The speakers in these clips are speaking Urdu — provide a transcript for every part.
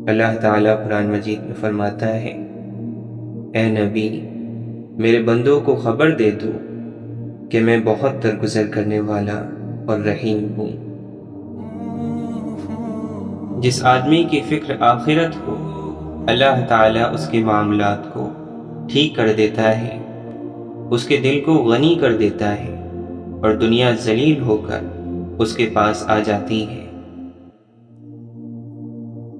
اللہ تعالیٰ قرآن مجید میں فرماتا ہے، اے نبی، میرے بندوں کو خبر دے دو کہ میں بہت درگزر کرنے والا اور رحیم ہوں۔ جس آدمی کی فکر آخرت ہو، اللہ تعالیٰ اس کے معاملات کو ٹھیک کر دیتا ہے، اس کے دل کو غنی کر دیتا ہے، اور دنیا ذلیل ہو کر اس کے پاس آ جاتی ہے۔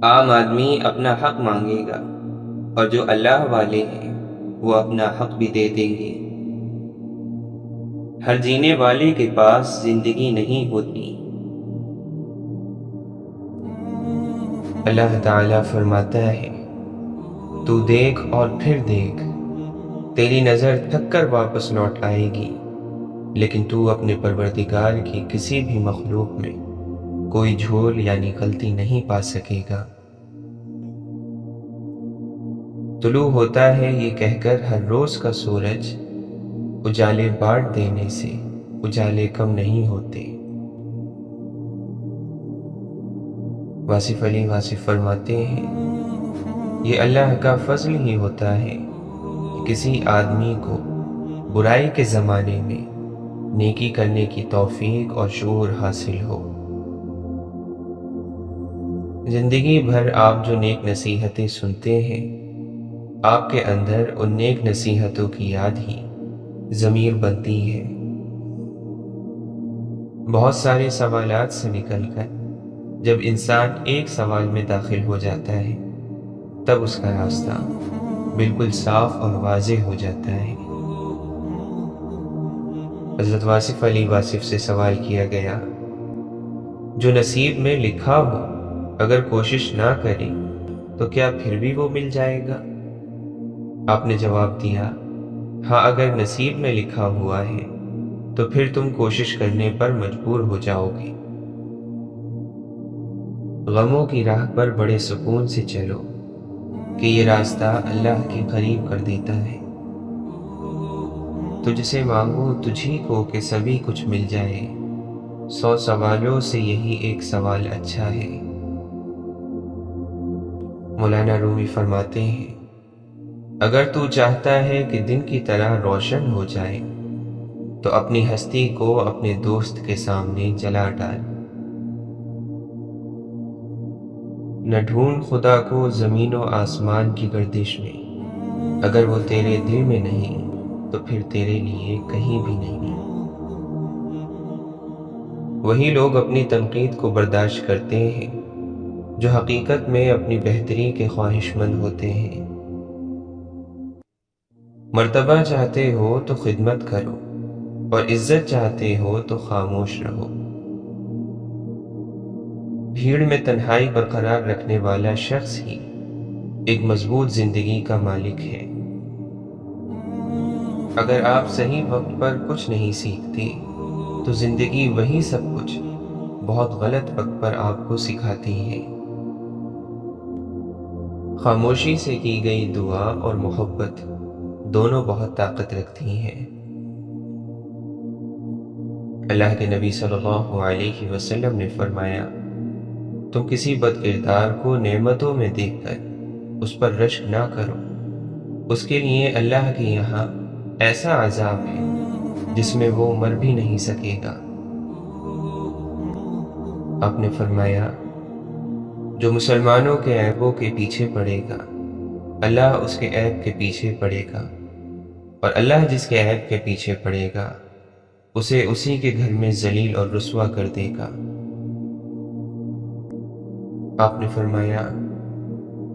عام آدمی اپنا حق مانگے گا، اور جو اللہ والے ہیں وہ اپنا حق بھی دے دیں گے۔ ہر جینے والے کے پاس زندگی نہیں ہوتی۔ اللہ تعالیٰ فرماتا ہے، تو دیکھ اور پھر دیکھ، تیری نظر تھک کر واپس لوٹ آئے گی، لیکن تو اپنے پروردگار کی کسی بھی مخلوق میں کوئی جھول یعنی غلطی نہیں پا سکے گا۔ طلوع ہوتا ہے یہ کہہ کر ہر روز کا سورج، اجالے بانٹ دینے سے اجالے کم نہیں ہوتے۔ واصف علی واصف فرماتے ہیں، یہ اللہ کا فضل ہی ہوتا ہے کہ کسی آدمی کو برائی کے زمانے میں نیکی کرنے کی توفیق اور شعور حاصل ہو۔ زندگی بھر آپ جو نیک نصیحتیں سنتے ہیں، آپ کے اندر ان نیک نصیحتوں کی یاد ہی ضمیر بنتی ہے۔ بہت سارے سوالات سے نکل کر جب انسان ایک سوال میں داخل ہو جاتا ہے، تب اس کا راستہ بالکل صاف اور واضح ہو جاتا ہے۔ حضرت واصف علی واصف سے سوال کیا گیا، جو نصیب میں لکھا ہو اگر کوشش نہ کرے تو کیا پھر بھی وہ مل جائے گا؟ آپ نے جواب دیا، ہاں، اگر نصیب میں لکھا ہوا ہے تو پھر تم کوشش کرنے پر مجبور ہو جاؤ گے۔ غموں کی راہ پر بڑے سکون سے چلو کہ یہ راستہ اللہ کے قریب کر دیتا ہے۔ تجھ سے مانگو تجھی کو کہ سبھی کچھ مل جائے، 100 سوالوں سے یہی ایک سوال اچھا ہے۔ مولانا رومی فرماتے ہیں، اگر تو چاہتا ہے کہ دن کی طرح روشن ہو جائے تو اپنی ہستی کو اپنے دوست کے سامنے جلا ڈال۔ نہ ڈھونڈ خدا کو زمین و آسمان کی گردش میں، اگر وہ تیرے دل میں نہیں تو پھر تیرے لیے کہیں بھی نہیں۔ وہی لوگ اپنی تنقید کو برداشت کرتے ہیں جو حقیقت میں اپنی بہتری کے خواہش مند ہوتے ہیں۔ مرتبہ چاہتے ہو تو خدمت کرو، اور عزت چاہتے ہو تو خاموش رہو۔ بھیڑ میں تنہائی برقرار رکھنے والا شخص ہی ایک مضبوط زندگی کا مالک ہے۔ اگر آپ صحیح وقت پر کچھ نہیں سیکھتے تو زندگی وہی سب کچھ بہت غلط وقت پر آپ کو سکھاتی ہے۔ خاموشی سے کی گئی دعا اور محبت دونوں بہت طاقت رکھتی ہیں۔ اللہ کے نبی صلی اللہ علیہ وسلم نے فرمایا، تم کسی بد کردار کو نعمتوں میں دیکھ کر اس پر رشک نہ کرو، اس کے لیے اللہ کے یہاں ایسا عذاب ہے جس میں وہ مر بھی نہیں سکے گا۔ آپ نے فرمایا، جو مسلمانوں کے عیبوں کے پیچھے پڑے گا اللہ اس کے عیب کے پیچھے پڑے گا، اور اللہ جس کے عیب کے پیچھے پڑے گا اسے اسی کے گھر میں ذلیل اور رسوا کر دے گا۔ آپ نے فرمایا،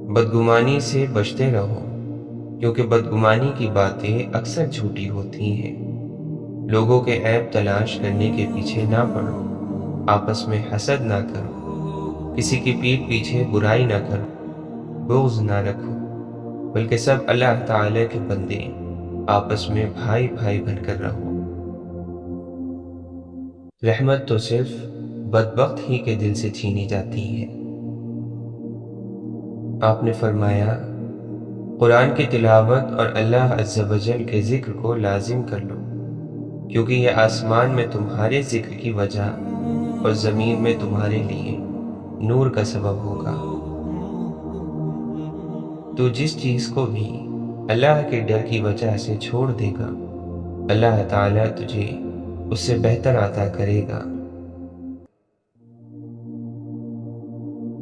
بدگمانی سے بچتے رہو، کیونکہ بدگمانی کی باتیں اکثر جھوٹی ہوتی ہیں۔ لوگوں کے عیب تلاش کرنے کے پیچھے نہ پڑو، آپس میں حسد نہ کرو، کسی کی پیٹھ پیچھے برائی نہ کرو، بغض نہ رکھو، بلکہ سب اللہ تعالی کے بندے آپس میں بھائی بھائی بن کر رہو۔ رحمت تو صرف بدبخت ہی کے دل سے چھینی جاتی ہے۔ آپ نے فرمایا، قرآن کی تلاوت اور اللہ عز و جل کے ذکر کو لازم کر لو، کیونکہ یہ آسمان میں تمہارے ذکر کی وجہ اور زمین میں تمہارے لیے نور کا سبب ہوگا۔ تو جس چیز کو بھی اللہ کے ڈر کی وجہ سے چھوڑ دے گا، اللہ تعالیٰ تجھے اس سے بہتر عطا کرے گا۔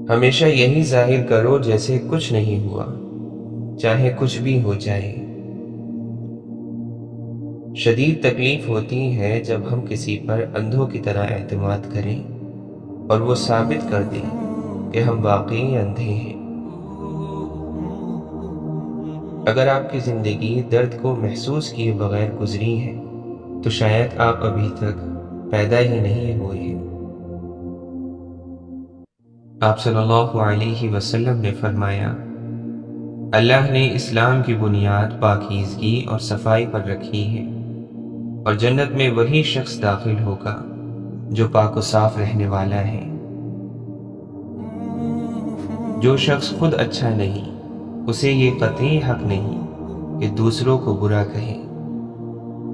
ہمیشہ یہی ظاہر کرو جیسے کچھ نہیں ہوا، چاہے کچھ بھی ہو جائے۔ شدید تکلیف ہوتی ہے جب ہم کسی پر اندھوں کی طرح اعتماد کریں اور وہ ثابت کر دیں کہ ہم واقعی اندھے ہیں۔ اگر آپ کی زندگی درد کو محسوس کیے بغیر گزری ہے تو شاید آپ ابھی تک پیدا ہی نہیں ہوئے ہیں۔ آپ صلی اللہ علیہ وسلم نے فرمایا، اللہ نے اسلام کی بنیاد پاکیزگی اور صفائی پر رکھی ہے، اور جنت میں وہی شخص داخل ہوگا جو پاک و صاف رہنے والا ہے۔ جو شخص خود اچھا نہیں، اسے یہ قطعی حق نہیں کہ دوسروں کو برا کہے،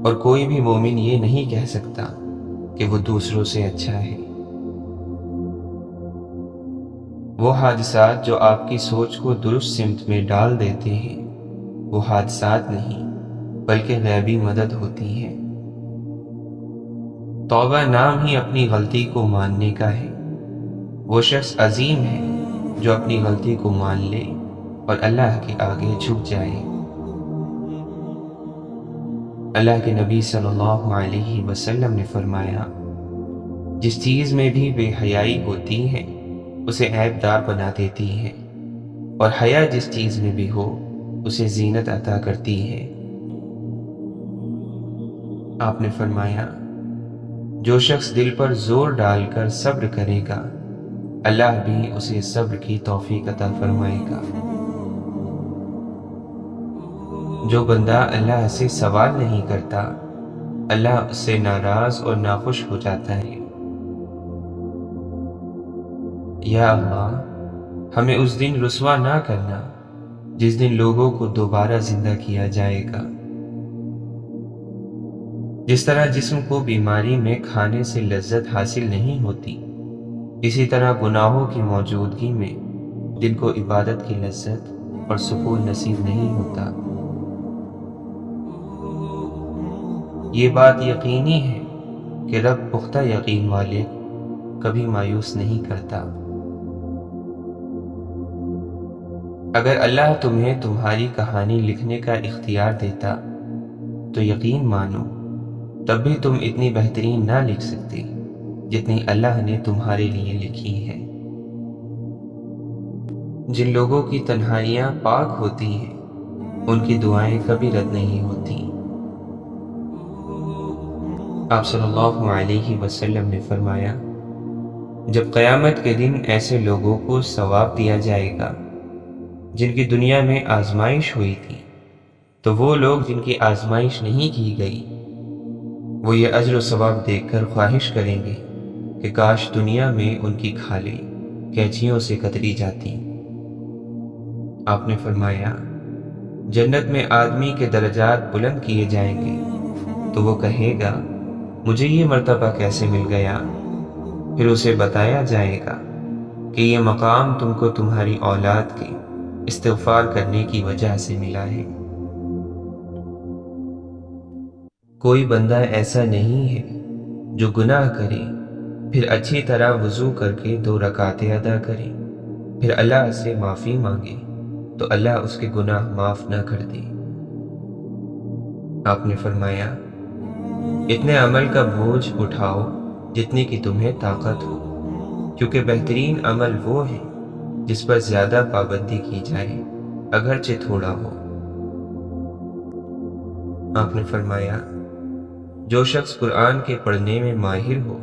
اور کوئی بھی مومن یہ نہیں کہہ سکتا کہ وہ دوسروں سے اچھا ہے۔ وہ حادثات جو آپ کی سوچ کو درست سمت میں ڈال دیتے ہیں، وہ حادثات نہیں بلکہ غیبی مدد ہوتی ہے۔ توبہ نام ہی اپنی غلطی کو ماننے کا ہے۔ وہ شخص عظیم ہے جو اپنی غلطی کو مان لے اور اللہ کے آگے جھک جائے۔ اللہ کے نبی صلی اللہ علیہ وسلم نے فرمایا، جس چیز میں بھی بے حیائی ہوتی ہے اسے عیب دار بنا دیتی ہے، اور حیا جس چیز میں بھی ہو اسے زینت عطا کرتی ہے۔ آپ نے فرمایا، جو شخص دل پر زور ڈال کر صبر کرے گا، اللہ بھی اسے صبر کی توفیق عطا فرمائے گا۔ جو بندہ اللہ سے سوال نہیں کرتا، اللہ اس سے ناراض اور ناخوش ہو جاتا ہے۔ یا اللہ، ہمیں اس دن رسوا نہ کرنا جس دن لوگوں کو دوبارہ زندہ کیا جائے گا۔ جس طرح جسم کو بیماری میں کھانے سے لذت حاصل نہیں ہوتی، اسی طرح گناہوں کی موجودگی میں دل کو عبادت کی لذت اور سکون نصیب نہیں ہوتا۔ یہ بات یقینی ہے کہ رب پختہ یقین والے کبھی مایوس نہیں کرتا۔ اگر اللہ تمہیں تمہاری کہانی لکھنے کا اختیار دیتا تو یقین مانو تب بھی تم اتنی بہترین نہ لکھ سکتے جتنی اللہ نے تمہارے لیے لکھی ہے۔ جن لوگوں کی تنہائیاں پاک ہوتی ہیں ان کی دعائیں کبھی رد نہیں ہوتی۔ آپ صلی اللہ علیہ وسلم نے فرمایا، جب قیامت کے دن ایسے لوگوں کو ثواب دیا جائے گا جن کی دنیا میں آزمائش ہوئی تھی، تو وہ لوگ جن کی آزمائش نہیں کی گئی وہ یہ اجر و ثواب دیکھ کر خواہش کریں گے کہ کاش دنیا میں ان کی کھالیں کینچیوں سے کتری جاتی۔ آپ نے فرمایا، جنت میں آدمی کے درجات بلند کیے جائیں گے تو وہ کہے گا، مجھے یہ مرتبہ کیسے مل گیا؟ پھر اسے بتایا جائے گا کہ یہ مقام تم کو تمہاری اولاد کے استغفار کرنے کی وجہ سے ملا ہے۔ کوئی بندہ ایسا نہیں ہے جو گناہ کرے پھر اچھی طرح وضو کر کے 2 رکعتیں ادا کرے، پھر اللہ سے معافی مانگے تو اللہ اس کے گناہ معاف نہ کر دے۔ آپ نے فرمایا، اتنے عمل کا بوجھ اٹھاؤ جتنے کی تمہیں طاقت ہو، کیونکہ بہترین عمل وہ ہے جس پر زیادہ پابندی کی جائے اگرچہ تھوڑا ہو۔ آپ نے فرمایا، جو شخص قرآن کے پڑھنے میں ماہر ہو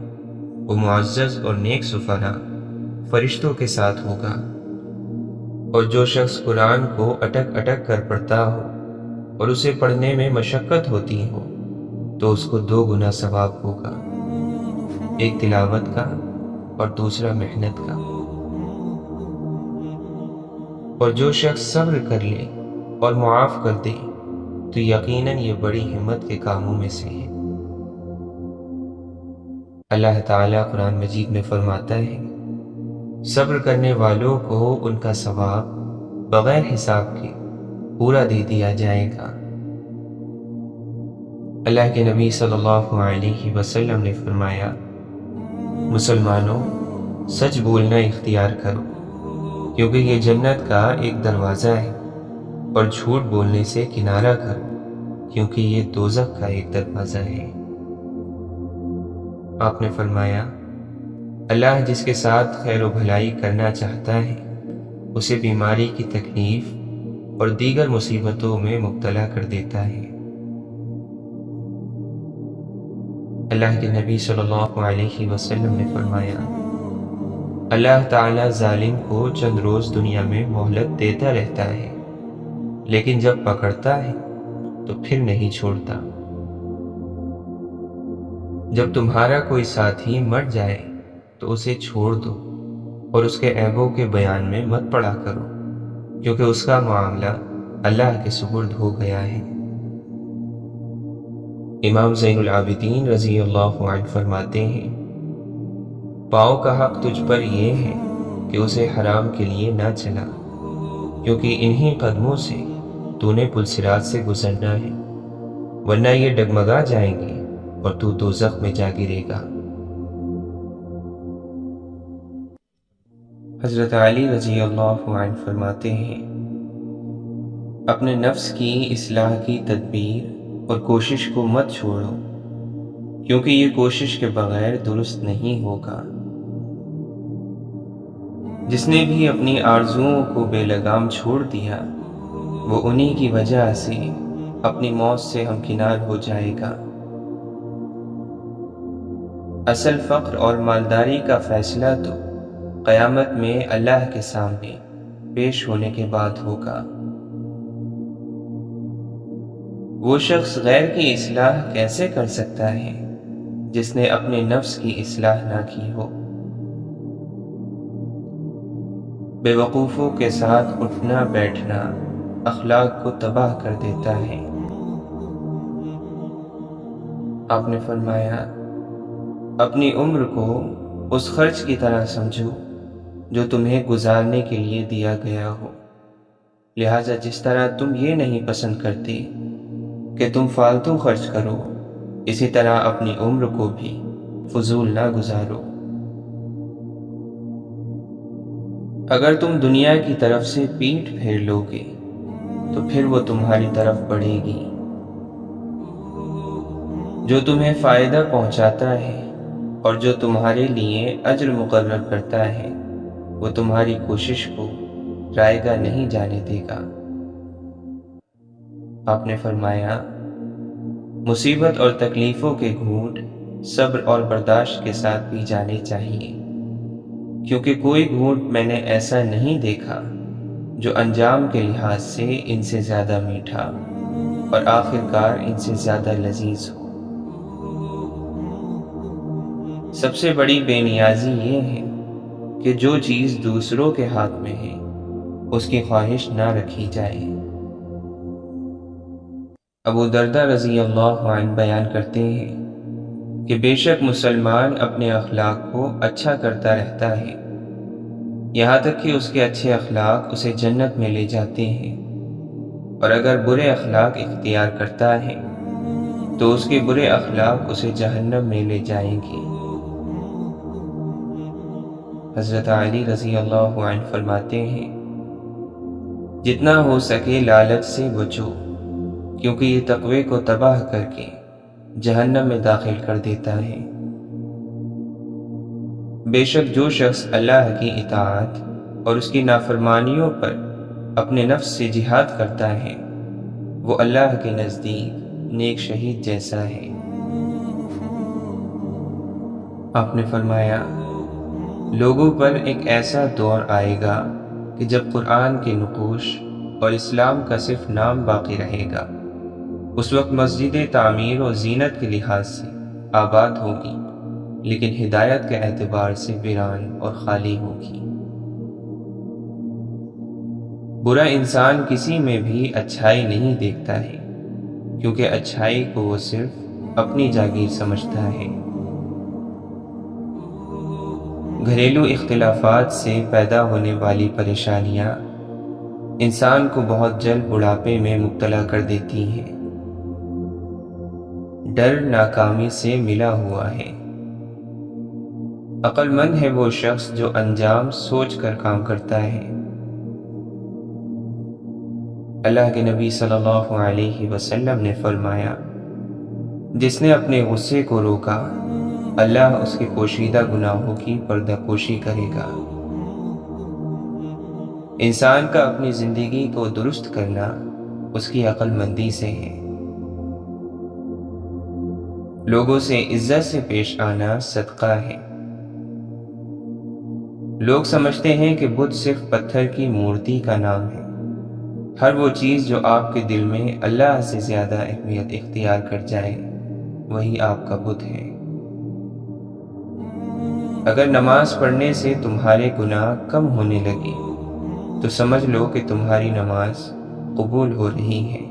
وہ معزز اور نیک سفرا فرشتوں کے ساتھ ہوگا، اور جو شخص قرآن کو اٹک اٹک کر پڑھتا ہو اور اسے پڑھنے میں مشقت ہوتی ہو تو اس کو 2 گنا ثواب ہوگا، ایک تلاوت کا اور دوسرا محنت کا۔ اور جو شخص صبر کر لے اور معاف کر دے تو یقیناً یہ بڑی ہمت کے کاموں میں سے ہے۔ اللہ تعالیٰ قرآن مجید میں فرماتا ہے، صبر کرنے والوں کو ان کا ثواب بغیر حساب کے پورا دے دیا جائے گا۔ اللہ کے نبی صلی اللہ علیہ وسلم نے فرمایا، مسلمانوں سچ بولنا اختیار کرو، کیونکہ یہ جنت کا ایک دروازہ ہے، اور جھوٹ بولنے سے کنارہ کرو، کیونکہ یہ دوزخ کا ایک دروازہ ہے۔ آپ نے فرمایا، اللہ جس کے ساتھ خیر و بھلائی کرنا چاہتا ہے اسے بیماری کی تکلیف اور دیگر مصیبتوں میں مبتلا کر دیتا ہے۔ اللہ کے نبی صلی اللہ علیہ وسلم نے فرمایا، اللہ تعالیٰ ظالم کو چند روز دنیا میں مہلت دیتا رہتا ہے، لیکن جب پکڑتا ہے تو پھر نہیں چھوڑتا۔ جب تمہارا کوئی ساتھی مر جائے تو اسے چھوڑ دو اور اس کے عیبوں کے بیان میں مت پڑا کرو، کیونکہ اس کا معاملہ اللہ کے سپرد ہو گیا ہے۔ امام زین العابدین رضی اللہ عنہ فرماتے ہیں، پاؤں کا حق تجھ پر یہ ہے کہ اسے حرام کے لیے نہ چلا، کیونکہ انہی قدموں سے تو نے پل صراط سے گزرنا ہے، ورنہ یہ ڈگمگا جائیں گے اور تو دوزخ میں جا گرے گا۔ حضرت علی رضی اللہ عنہ فرماتے ہیں، اپنے نفس کی اصلاح کی تدبیر اور کوشش کو مت چھوڑو، کیونکہ یہ کوشش کے بغیر درست نہیں ہوگا۔ جس نے بھی اپنی آرزوؤں کو بے لگام چھوڑ دیا، وہ انہی کی وجہ سے اپنی موت سے ہمکنار ہو جائے گا۔ اصل فقر اور مالداری کا فیصلہ تو قیامت میں اللہ کے سامنے پیش ہونے کے بعد ہوگا۔ وہ شخص غیر کی اصلاح کیسے کر سکتا ہے جس نے اپنے نفس کی اصلاح نہ کی ہو؟ بے وقوفوں کے ساتھ اٹھنا بیٹھنا اخلاق کو تباہ کر دیتا ہے۔ آپ نے فرمایا، اپنی عمر کو اس خرچ کی طرح سمجھو جو تمہیں گزارنے کے لیے دیا گیا ہو، لہٰذا جس طرح تم یہ نہیں پسند کرتے کہ تم فالتو خرچ کرو، اسی طرح اپنی عمر کو بھی فضول نہ گزارو۔ اگر تم دنیا کی طرف سے پیٹھ پھیر لو گے تو پھر وہ تمہاری طرف بڑھے گی۔ جو تمہیں فائدہ پہنچاتا ہے اور جو تمہارے لیے اجر مقرر کرتا ہے، وہ تمہاری کوشش کو رائیگاں نہیں جانے دے گا۔ آپ نے فرمایا، مصیبت اور تکلیفوں کے گھونٹ صبر اور برداشت کے ساتھ پی جانے چاہیے، کیونکہ کوئی گھونٹ میں نے ایسا نہیں دیکھا جو انجام کے لحاظ سے ان سے زیادہ میٹھا اور آخر کار ان سے زیادہ لذیذ ہو۔ سب سے بڑی بے نیازی یہ ہے کہ جو چیز دوسروں کے ہاتھ میں ہے اس کی خواہش نہ رکھی جائے۔ ابو درداء رضی اللہ عنہ بیان کرتے ہیں کہ بے شک مسلمان اپنے اخلاق کو اچھا کرتا رہتا ہے، یہاں تک کہ اس کے اچھے اخلاق اسے جنت میں لے جاتے ہیں، اور اگر برے اخلاق اختیار کرتا ہے تو اس کے برے اخلاق اسے جہنم میں لے جائیں گے۔ حضرت علی رضی اللہ عنہ فرماتے ہیں، جتنا ہو سکے لالچ سے بچو، کیونکہ یہ تقوی کو تباہ کر کے جہنم میں داخل کر دیتا ہے۔ بے شک جو شخص اللہ کی اطاعت اور اس کی نافرمانیوں پر اپنے نفس سے جہاد کرتا ہے، وہ اللہ کے نزدیک نیک شہید جیسا ہے۔ آپ نے فرمایا، لوگوں پر ایک ایسا دور آئے گا کہ جب قرآن کے نقوش اور اسلام کا صرف نام باقی رہے گا، اس وقت مسجدیں تعمیر و زینت کے لحاظ سے آباد ہوگی، لیکن ہدایت کے اعتبار سے ویران اور خالی ہوگی۔ برا انسان کسی میں بھی اچھائی نہیں دیکھتا ہے، کیونکہ اچھائی کو وہ صرف اپنی جاگیر سمجھتا ہے۔ گھریلو اختلافات سے پیدا ہونے والی پریشانیاں انسان کو بہت جلد بڑھاپے میں مبتلا کر دیتی ہیں۔ ڈر ناکامی سے ملا ہوا ہے۔ عقل مند ہے وہ شخص جو انجام سوچ کر کام کرتا ہے۔ اللہ کے نبی صلی اللہ علیہ وسلم نے فرمایا، جس نے اپنے غصے کو روکا، اللہ اس کے پوشیدہ گناہوں کی پردہ پوشی کرے گا۔ انسان کا اپنی زندگی کو درست کرنا اس کی عقل مندی سے ہے۔ لوگوں سے عزت سے پیش آنا صدقہ ہے۔ لوگ سمجھتے ہیں کہ بت صرف پتھر کی مورتی کا نام ہے۔ ہر وہ چیز جو آپ کے دل میں اللہ سے زیادہ اہمیت اختیار کر جائے وہی آپ کا بت ہے۔ اگر نماز پڑھنے سے تمہارے گناہ کم ہونے لگے تو سمجھ لو کہ تمہاری نماز قبول ہو رہی ہے۔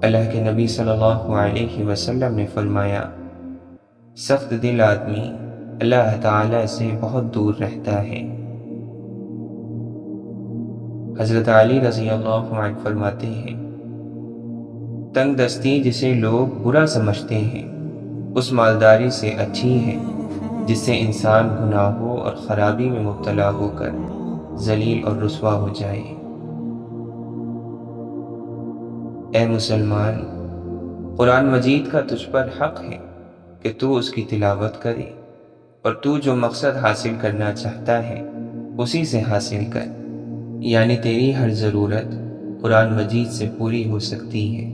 اللہ کے نبی صلی اللہ علیہ وسلم نے فرمایا، سخت دل آدمی اللہ تعالی سے بہت دور رہتا ہے۔ حضرت علی رضی اللہ عنہ فرماتے ہیں، تنگ دستی جسے لوگ برا سمجھتے ہیں اس مالداری سے اچھی ہے جس سے انسان گناہوں اور خرابی میں مبتلا ہو کر ذلیل اور رسوا ہو جائے۔ اے مسلمان، قرآن مجید کا تجھ پر حق ہے کہ تو اس کی تلاوت کرے اور تو جو مقصد حاصل کرنا چاہتا ہے اسی سے حاصل کر، یعنی تیری ہر ضرورت قرآن مجید سے پوری ہو سکتی ہے۔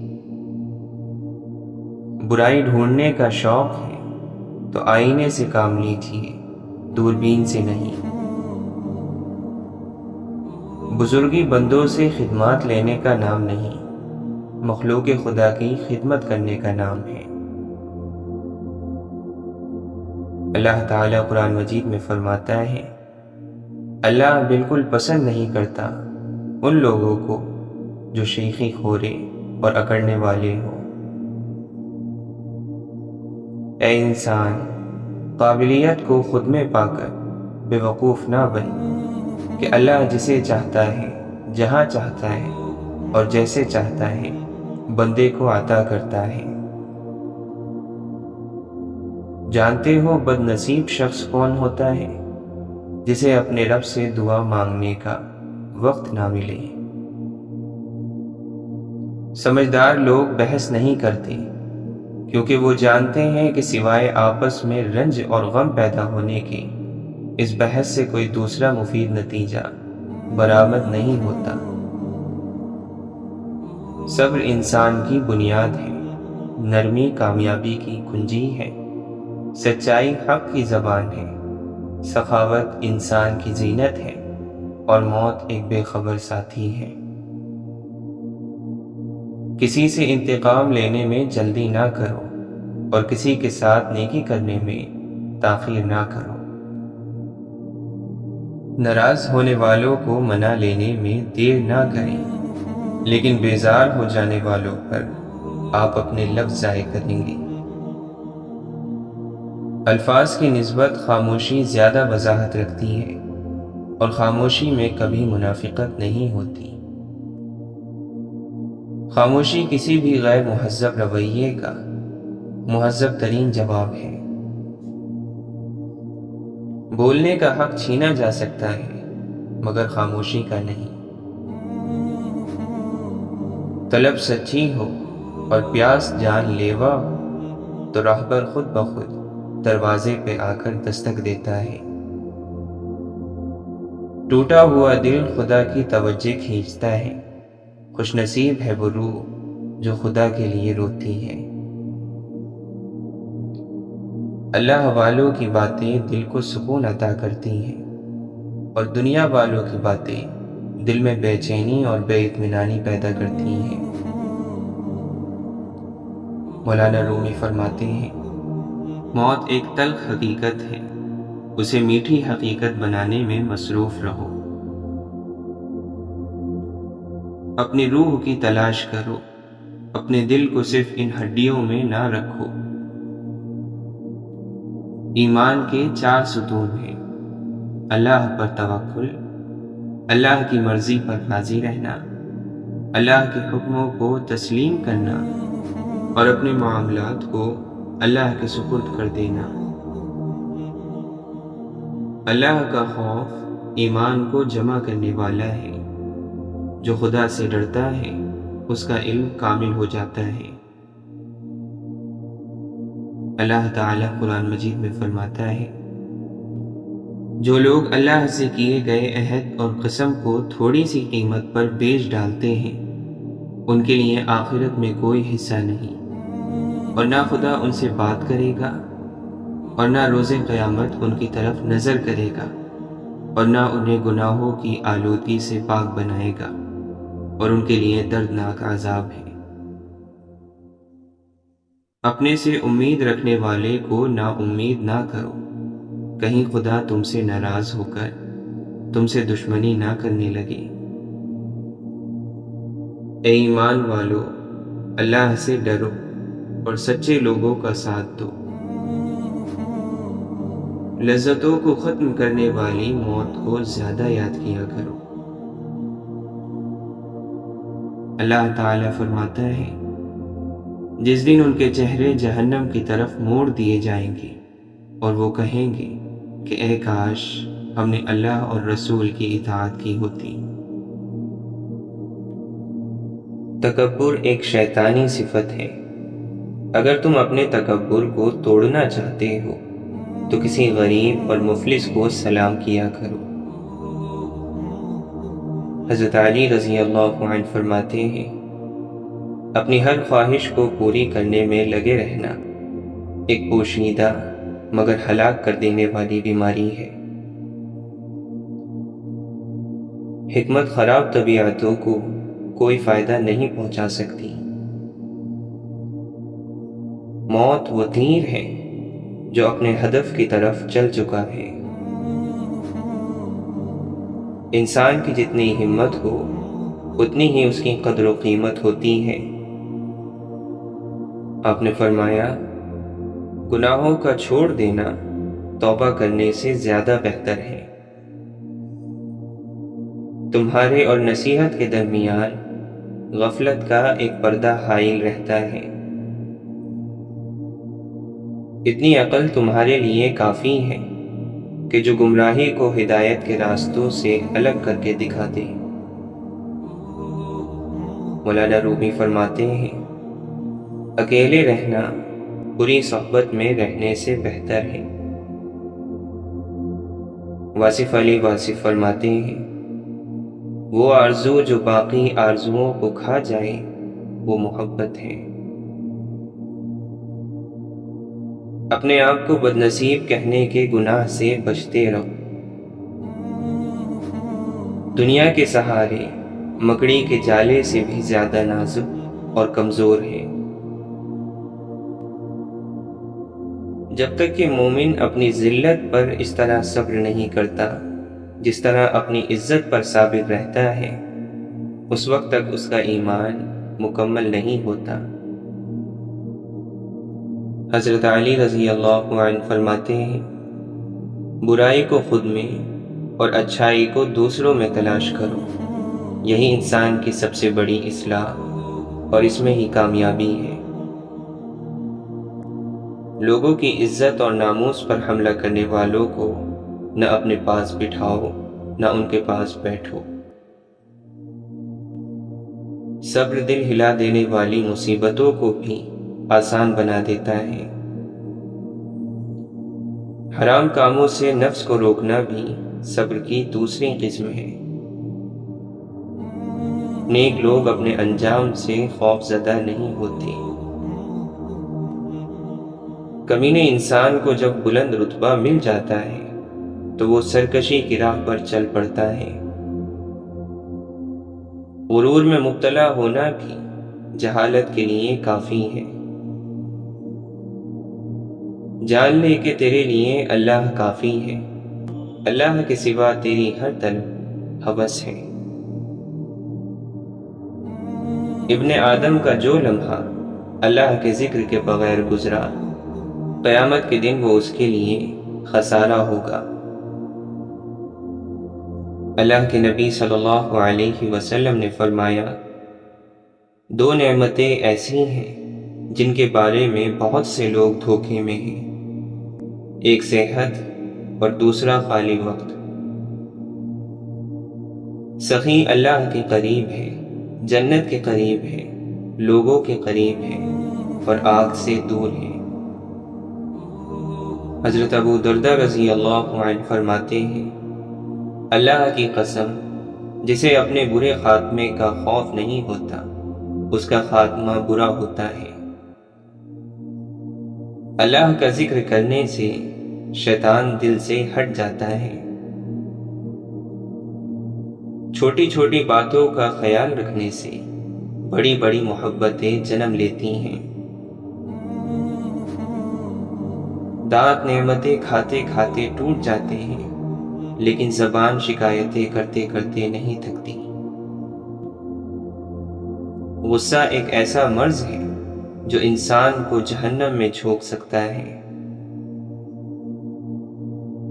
برائی ڈھونڈنے کا شوق ہے تو آئینے سے کام لیجیے، دوربین سے نہیں۔ بزرگی بندوں سے خدمات لینے کا نام نہیں، مخلوق خدا کی خدمت کرنے کا نام ہے۔ اللہ تعالیٰ قرآن مجید میں فرماتا ہے، اللہ بالکل پسند نہیں کرتا ان لوگوں کو جو شیخی خورے اور اکڑنے والے ہوں۔ اے انسان، قابلیت کو خود میں پا کر بے وقوف نہ بن کہ اللہ جسے چاہتا ہے، جہاں چاہتا ہے اور جیسے چاہتا ہے بندے کو عطا کرتا ہے۔ جانتے ہو بد نصیب شخص کون ہوتا ہے؟ جسے اپنے رب سے دعا مانگنے کا وقت نہ ملے۔ سمجھدار لوگ بحث نہیں کرتے کیونکہ وہ جانتے ہیں کہ سوائے آپس میں رنج اور غم پیدا ہونے کے اس بحث سے کوئی دوسرا مفید نتیجہ برآمد نہیں ہوتا۔ صبر انسان کی بنیاد ہے، نرمی کامیابی کی کنجی ہے، سچائی حق کی زبان ہے، سخاوت انسان کی زینت ہے اور موت ایک بے خبر ساتھی ہے۔ کسی سے انتقام لینے میں جلدی نہ کرو اور کسی کے ساتھ نیکی کرنے میں تاخیر نہ کرو۔ ناراض ہونے والوں کو منا لینے میں دیر نہ کریں، لیکن بیزار ہو جانے والوں پر آپ اپنے لفظ ضائع کریں گے۔ الفاظ کی نسبت خاموشی زیادہ وضاحت رکھتی ہے اور خاموشی میں کبھی منافقت نہیں ہوتی۔ خاموشی کسی بھی غیر مہذب رویے کا مہذب ترین جواب ہے۔ بولنے کا حق چھینا جا سکتا ہے مگر خاموشی کا نہیں۔ طلب سچی ہو اور پیاس جان لیوا ہو تو راہبر خود بخود دروازے پہ آ کر دستک دیتا ہے۔ ٹوٹا ہوا دل خدا کی توجہ کھینچتا ہے، خوش نصیب ہے وہ روح جو خدا کے لیے روتی ہے۔ اللہ والوں کی باتیں دل کو سکون عطا کرتی ہیں اور دنیا والوں کی باتیں دل میں بے چینی اور بے اطمینانی پیدا کرتی ہیں۔ مولانا رومی فرماتے ہیں، موت ایک تلخ حقیقت ہے، اسے میٹھی حقیقت بنانے میں مصروف رہو۔ اپنی روح کی تلاش کرو، اپنے دل کو صرف ان ہڈیوں میں نہ رکھو۔ ایمان کے 4 ستون ہیں: اللہ پر توکل، اللہ کی مرضی پر راضی رہنا، اللہ کے حکموں کو تسلیم کرنا اور اپنے معاملات کو اللہ کے سپرد کر دینا۔ اللہ کا خوف ایمان کو جمع کرنے والا ہے۔ جو خدا سے ڈرتا ہے اس کا علم کامل ہو جاتا ہے۔ اللہ تعالیٰ قرآن مجید میں فرماتا ہے، جو لوگ اللہ سے کیے گئے عہد اور قسم کو تھوڑی سی قیمت پر بیچ ڈالتے ہیں، ان کے لیے آخرت میں کوئی حصہ نہیں، اور نہ خدا ان سے بات کرے گا، اور نہ روز قیامت ان کی طرف نظر کرے گا، اور نہ انہیں گناہوں کی آلودگی سے پاک بنائے گا، اور ان کے لیے دردناک عذاب ہے۔ اپنے سے امید رکھنے والے کو نا امید نہ کرو، کہیں خدا تم سے ناراض ہو کر تم سے دشمنی نہ کرنے لگے۔ اے ایمان والو، اللہ سے ڈرو اور سچے لوگوں کا ساتھ دو۔ لذتوں کو ختم کرنے والی موت کو زیادہ یاد کیا کرو۔ اللہ تعالیٰ فرماتا ہے، جس دن ان کے چہرے جہنم کی طرف موڑ دیے جائیں گے اور وہ کہیں گے کہ اے کاش ہم نے اللہ اور رسول کی اطاعت کی ہوتی۔ تکبر ایک شیطانی صفت ہے۔ اگر تم اپنے تکبر کو توڑنا چاہتے ہو تو کسی غریب اور مفلس کو سلام کیا کرو۔ حضرت علی رضی اللہ عنہ فرماتے ہیں، اپنی ہر خواہش کو پوری کرنے میں لگے رہنا ایک پوشیدہ مگر ہلاک کر دینے والی بیماری ہے۔ حکمت خراب طبیعتوں کو کوئی فائدہ نہیں پہنچا سکتی۔ موت وہ تیر ہے جو اپنے ہدف کی طرف چل چکا ہے۔ انسان کی جتنی ہمت ہو اتنی ہی اس کی قدر و قیمت ہوتی ہے۔ آپ نے فرمایا، گناہوں کا چھوڑ دینا توبہ کرنے سے زیادہ بہتر ہے۔ تمہارے اور نصیحت کے درمیان غفلت کا ایک پردہ حائل رہتا ہے۔ اتنی عقل تمہارے لیے کافی ہے کہ جو گمراہی کو ہدایت کے راستوں سے الگ کر کے دکھا دے۔ مولانا رومی فرماتے ہیں، اکیلے رہنا بری صحبت میں رہنے سے بہتر ہے۔ واصف علی واصف فرماتے ہیں، وہ آرزو جو باقی آرزوؤں کو کھا جائے وہ محبت ہے۔ اپنے آپ کو بدنصیب کہنے کے گناہ سے بچتے رہو۔ دنیا کے سہارے مکڑی کے جالے سے بھی زیادہ نازک اور کمزور ہے۔ جب تک کہ مومن اپنی ذلت پر اس طرح صبر نہیں کرتا جس طرح اپنی عزت پر ثابت رہتا ہے، اس وقت تک اس کا ایمان مکمل نہیں ہوتا۔ حضرت علی رضی اللہ عنہ فرماتے ہیں، برائی کو خود میں اور اچھائی کو دوسروں میں تلاش کرو، یہی انسان کی سب سے بڑی اصلاح اور اس میں ہی کامیابی ہے۔ لوگوں کی عزت اور ناموس پر حملہ کرنے والوں کو نہ اپنے پاس بٹھاؤ نہ ان کے پاس بیٹھو۔ صبر دل ہلا دینے والی مصیبتوں کو بھی آسان بنا دیتا ہے۔ حرام کاموں سے نفس کو روکنا بھی صبر کی دوسری قسم ہے۔ نیک لوگ اپنے انجام سے خوف زدہ نہیں ہوتے۔ کمینے انسان کو جب بلند رتبہ مل جاتا ہے تو وہ سرکشی کی راہ پر چل پڑتا ہے۔ غرور میں مبتلا ہونا بھی جہالت کے لیے کافی ہے۔ جان لے کہ تیرے لیے اللہ کافی ہے، اللہ کے سوا تیری ہر طرف ہوس ہے۔ ابن آدم کا جو لمحہ اللہ کے ذکر کے بغیر گزرا قیامت کے دن وہ اس کے لیے خسارہ ہوگا۔ اللہ کے نبی صلی اللہ علیہ وسلم نے فرمایا، دو نعمتیں ایسی ہیں جن کے بارے میں بہت سے لوگ دھوکے میں ہیں، ایک صحت اور دوسرا خالی وقت۔ سخی اللہ کے قریب ہے، جنت کے قریب ہے، لوگوں کے قریب ہے اور آگ سے دور ہے۔ حضرت ابو درداء رضی اللہ عنہ فرماتے ہیں، اللہ کی قسم، جسے اپنے برے خاتمے کا خوف نہیں ہوتا اس کا خاتمہ برا ہوتا ہے۔ اللہ کا ذکر کرنے سے شیطان دل سے ہٹ جاتا ہے۔ چھوٹی چھوٹی باتوں کا خیال رکھنے سے بڑی بڑی محبتیں جنم لیتی ہیں۔ دانت نعمتیں کھاتے کھاتے ٹوٹ جاتے ہیں، لیکن زبان شکایتیں کرتے کرتے نہیں تھکتی۔ غصہ ایک ایسا مرض ہے جو انسان کو جہنم میں جھونک سکتا ہے۔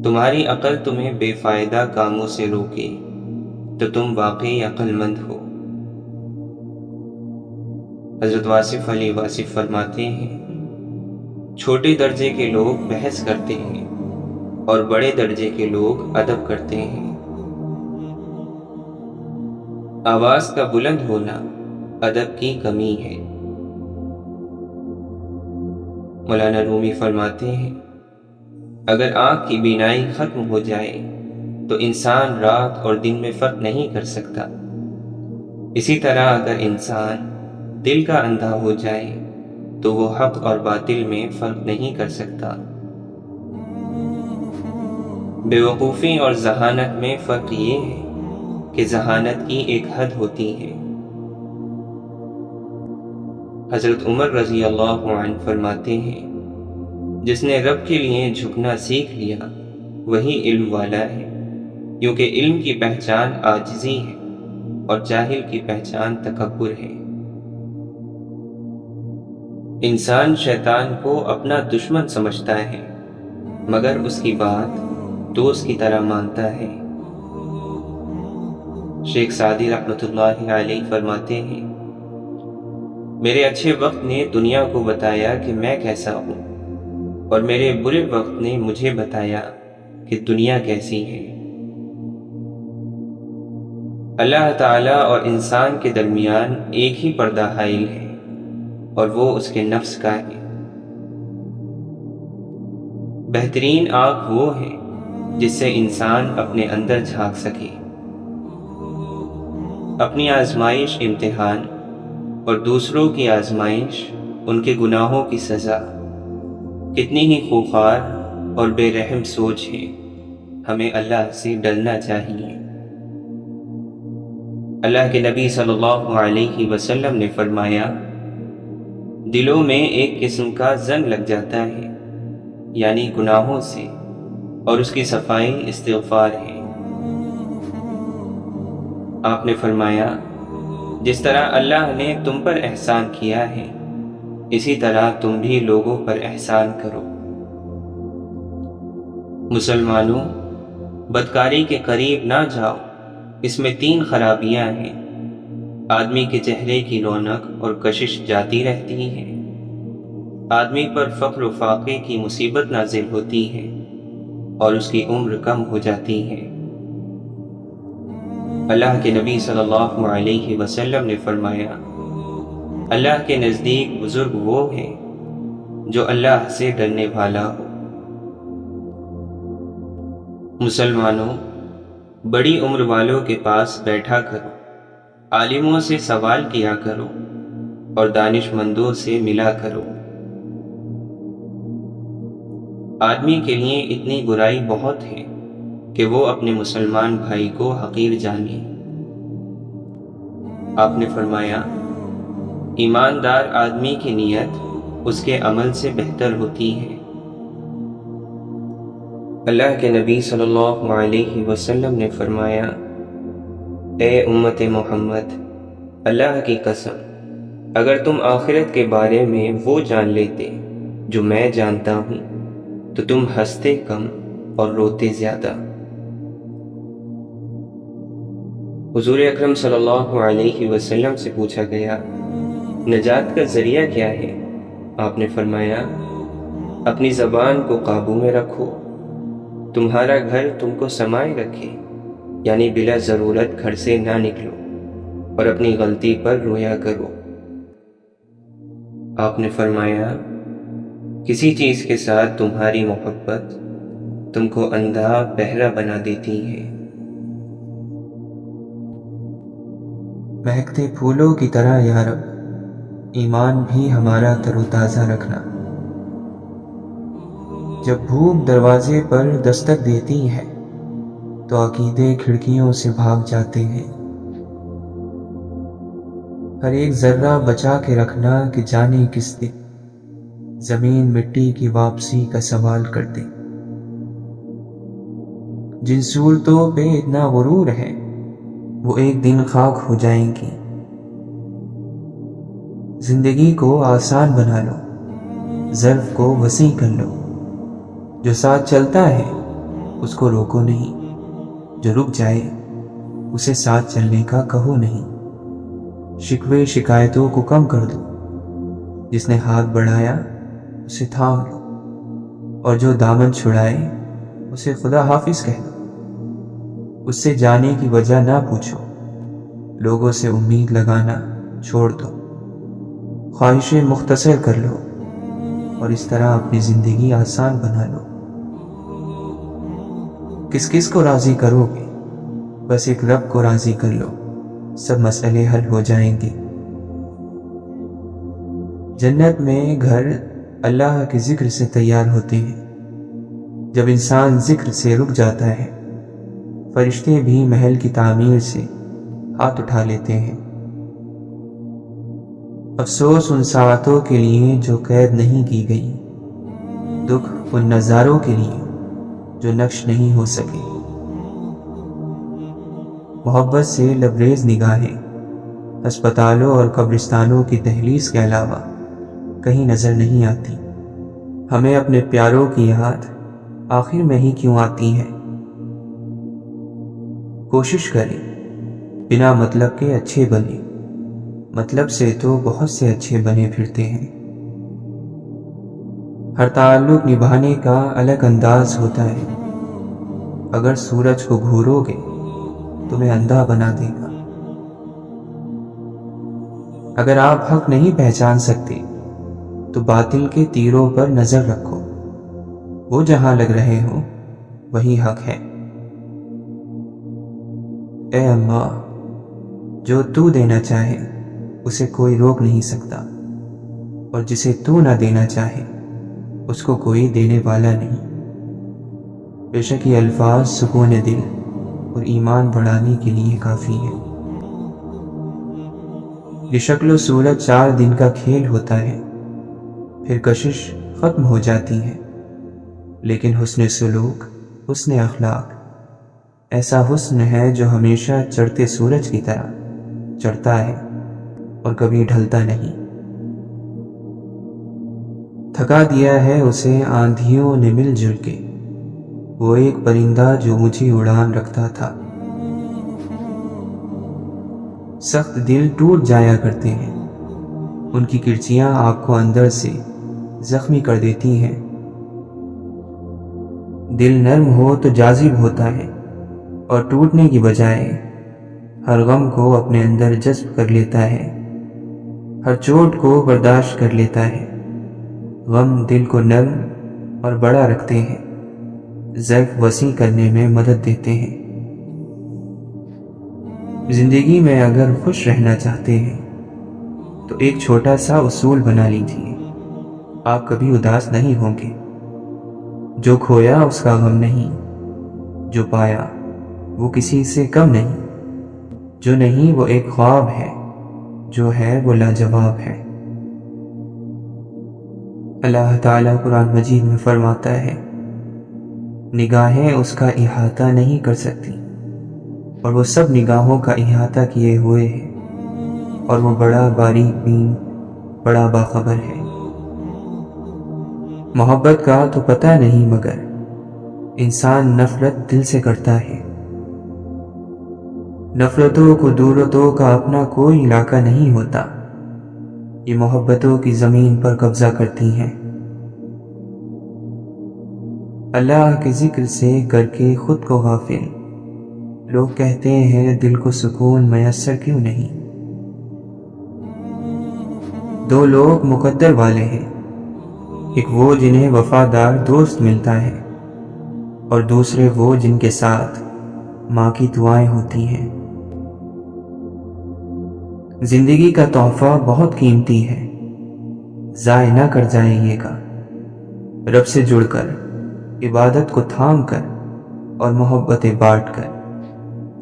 تمہاری عقل تمہیں بے فائدہ کاموں سے روکے تو تم واقعی عقل مند ہو۔ حضرت واصف علی واصف فرماتے ہیں، چھوٹے درجے کے لوگ بحث کرتے ہیں اور بڑے درجے کے لوگ ادب کرتے ہیں۔ آواز کا بلند ہونا ادب کی کمی ہے۔ مولانا رومی فرماتے ہیں، اگر آنکھ کی بینائی ختم ہو جائے تو انسان رات اور دن میں فرق نہیں کر سکتا۔ اسی طرح اگر انسان دل کا اندھا ہو جائے تو وہ حق اور باطل میں فرق نہیں کر سکتا۔ بے وقوفی اور ذہانت میں فرق یہ ہے کہ ذہانت کی ایک حد ہوتی ہے۔ حضرت عمر رضی اللہ عنہ فرماتے ہیں، جس نے رب کے لیے جھکنا سیکھ لیا وہی علم والا ہے، کیونکہ علم کی پہچان عاجزی ہے اور جاہل کی پہچان تکبر ہے۔ انسان شیطان کو اپنا دشمن سمجھتا ہے مگر اس کی بات دوست کی طرح مانتا ہے۔ شیخ سعدی رحمۃ اللہ علیہ فرماتے ہیں، میرے اچھے وقت نے دنیا کو بتایا کہ میں کیسا ہوں، اور میرے برے وقت نے مجھے بتایا کہ دنیا کیسی ہے۔ اللہ تعالیٰ اور انسان کے درمیان ایک ہی پردہ حائل ہے اور وہ اس کے نفس کا ہے۔ بہترین آنکھ وہ ہے جس سے انسان اپنے اندر جھانک سکے۔ اپنی آزمائش امتحان اور دوسروں کی آزمائش ان کے گناہوں کی سزا، کتنی ہی خوخار اور بے رحم سوچ ہے۔ ہمیں اللہ سے ڈرنا چاہیے۔ اللہ کے نبی صلی اللہ علیہ وسلم نے فرمایا، دلوں میں ایک قسم کا زنگ لگ جاتا ہے، یعنی گناہوں سے، اور اس کی صفائی استغفار ہے۔ آپ نے فرمایا، جس طرح اللہ نے تم پر احسان کیا ہے اسی طرح تم بھی لوگوں پر احسان کرو۔ مسلمانوں، بدکاری کے قریب نہ جاؤ، اس میں 3 خرابیاں ہیں۔ آدمی کے چہرے کی رونق اور کشش جاتی رہتی ہے، آدمی پر فقر و فاقے کی مصیبت نازل ہوتی ہے اور اس کی عمر کم ہو جاتی ہے۔ اللہ کے نبی صلی اللہ علیہ وسلم نے فرمایا، اللہ کے نزدیک بزرگ وہ ہے جو اللہ سے ڈرنے والا ہو۔ مسلمانوں، بڑی عمر والوں کے پاس بیٹھا کرو، عالموں سے سوال کیا کرو اور دانش مندوں سے ملا کرو۔ آدمی کے لیے اتنی برائی بہت ہے کہ وہ اپنے مسلمان بھائی کو حقیر جانے۔ آپ نے فرمایا، ایماندار آدمی کی نیت اس کے عمل سے بہتر ہوتی ہے۔ اللہ کے نبی صلی اللہ علیہ وسلم نے فرمایا، اے امت محمد، اللہ کی قسم، اگر تم آخرت کے بارے میں وہ جان لیتے جو میں جانتا ہوں تو تم ہنستے کم اور روتے زیادہ۔ حضور اکرم صلی اللہ علیہ وسلم سے پوچھا گیا، نجات کا ذریعہ کیا ہے؟ آپ نے فرمایا، اپنی زبان کو قابو میں رکھو، تمہارا گھر تم کو سمائے رکھے، یعنی بلا ضرورت گھر سے نہ نکلو اور اپنی غلطی پر رویا کرو۔ آپ نے فرمایا، کسی چیز کے ساتھ تمہاری محبت تم کو اندھا بہرا بنا دیتی ہے۔ مہکتے پھولوں کی طرح یا رب، ایمان بھی ہمارا تر و تازہ رکھنا۔ جب بھوک دروازے پر دستک دیتی ہے تو عقیدے کھڑکیوں سے بھاگ جاتے ہیں۔ ہر ایک ذرہ بچا کے رکھنا کہ جانے کس دن زمین مٹی کی واپسی کا سوال کر دے۔ جن صورتوں پہ اتنا غرور ہے وہ ایک دن خاک ہو جائیں گی۔ زندگی کو آسان بنا لو، ظرف کو وسیع کر لو۔ جو ساتھ چلتا ہے اس کو روکو نہیں، جو رک جائے اسے ساتھ چلنے کا کہو نہیں۔ شکوے شکایتوں کو کم کر دو، جس نے ہاتھ بڑھایا اسے تھام لو، اور جو دامن چھڑائے اسے خدا حافظ کہہ دو۔ اس سے جانے کی وجہ نہ پوچھو، لوگوں سے امید لگانا چھوڑ دو۔ خواہشیں مختصر کر لو اور اس طرح اپنی زندگی آسان بنا لو۔ کس کس کو راضی کرو گے؟ بس ایک رب کو راضی کر لو، سب مسئلے حل ہو جائیں گے۔ جنت میں گھر اللہ کے ذکر سے تیار ہوتے ہیں۔ جب انسان ذکر سے رک جاتا ہے، فرشتے بھی محل کی تعمیر سے ہاتھ اٹھا لیتے ہیں۔ افسوس ان ساعتوں کے لیے جو قید نہیں کی گئی، دکھ ان نظاروں کے لیے جو نقش نہیں ہو سکے۔ محبت سے لبریز نگاہیں ہسپتالوں اور قبرستانوں کی دہلیز کے علاوہ کہیں نظر نہیں آتی۔ ہمیں اپنے پیاروں کی یاد آخر میں ہی کیوں آتی ہے؟ کوشش کریں بنا مطلب کے اچھے بنے، مطلب سے تو بہت سے اچھے بنے پھرتے ہیں۔ ہر تعلق نبھانے کا الگ انداز ہوتا ہے۔ اگر سورج کو گھورو گے تمہیں اندھا بنا دے گا۔ اگر آپ حق نہیں پہچان سکتے تو باطل کے تیروں پر نظر رکھو، وہ جہاں لگ رہے ہو وہی حق ہے۔ اے اللہ، جو تو دینا چاہے اسے کوئی روک نہیں سکتا، اور جسے تو نہ دینا چاہے اس کو کوئی دینے والا نہیں۔ بے شک یہ الفاظ سکون دل اور ایمان بڑھانے کے لیے کافی ہے۔ یہ شکل و صورت 4 دن کا کھیل ہوتا ہے، پھر کشش ختم ہو جاتی ہے، لیکن حسن سلوک، حسن اخلاق ایسا حسن ہے جو ہمیشہ چڑھتے سورج کی طرح چڑھتا ہے اور کبھی ڈھلتا نہیں۔ تھکا دیا ہے اسے آندھیوں نے مل جل کے، وہ ایک پرندہ جو اونچی اڑان رکھتا تھا۔ سخت دل ٹوٹ جایا کرتے ہیں، ان کی کرچیاں آپ کو اندر سے زخمی کر دیتی ہیں۔ دل نرم ہو تو جاذب ہوتا ہے اور ٹوٹنے کی بجائے ہر غم کو اپنے اندر جذب کر لیتا ہے، ہر چوٹ کو برداشت کر لیتا ہے۔ غم دل کو نرم اور بڑا رکھتے ہیں، ظرف وسیع کرنے میں مدد دیتے ہیں۔ زندگی میں اگر خوش رہنا چاہتے ہیں تو ایک چھوٹا سا اصول بنا لیجیے، آپ کبھی اداس نہیں ہوں گے۔ جو کھویا اس کا غم نہیں، جو پایا وہ کسی سے کم نہیں، جو نہیں وہ ایک خواب ہے، جو ہے وہ لاجواب ہے۔ اللہ تعالیٰ قرآن مجید میں فرماتا ہے، نگاہیں اس کا احاطہ نہیں کر سکتی، اور وہ سب نگاہوں کا احاطہ کیے ہوئے ہے، اور وہ بڑا باریک بین، بڑا باخبر ہے۔ محبت کا تو پتہ نہیں مگر انسان نفرت دل سے کرتا ہے۔ نفرتوں کو دولتوں کا اپنا کوئی علاقہ نہیں ہوتا، یہ محبتوں کی زمین پر قبضہ کرتی ہیں۔ اللہ کے ذکر سے کر کے خود کو غافل، لوگ کہتے ہیں دل کو سکون میسر کیوں نہیں۔ دو لوگ مقدر والے ہیں، ایک وہ جنہیں وفادار دوست ملتا ہے اور دوسرے وہ جن کے ساتھ ماں کی دعائیں ہوتی ہیں۔ زندگی کا تحفہ بہت قیمتی ہے، ضائع نہ کر جائیے گا۔ رب سے جڑ کر، عبادت کو تھام کر اور محبتیں بانٹ کر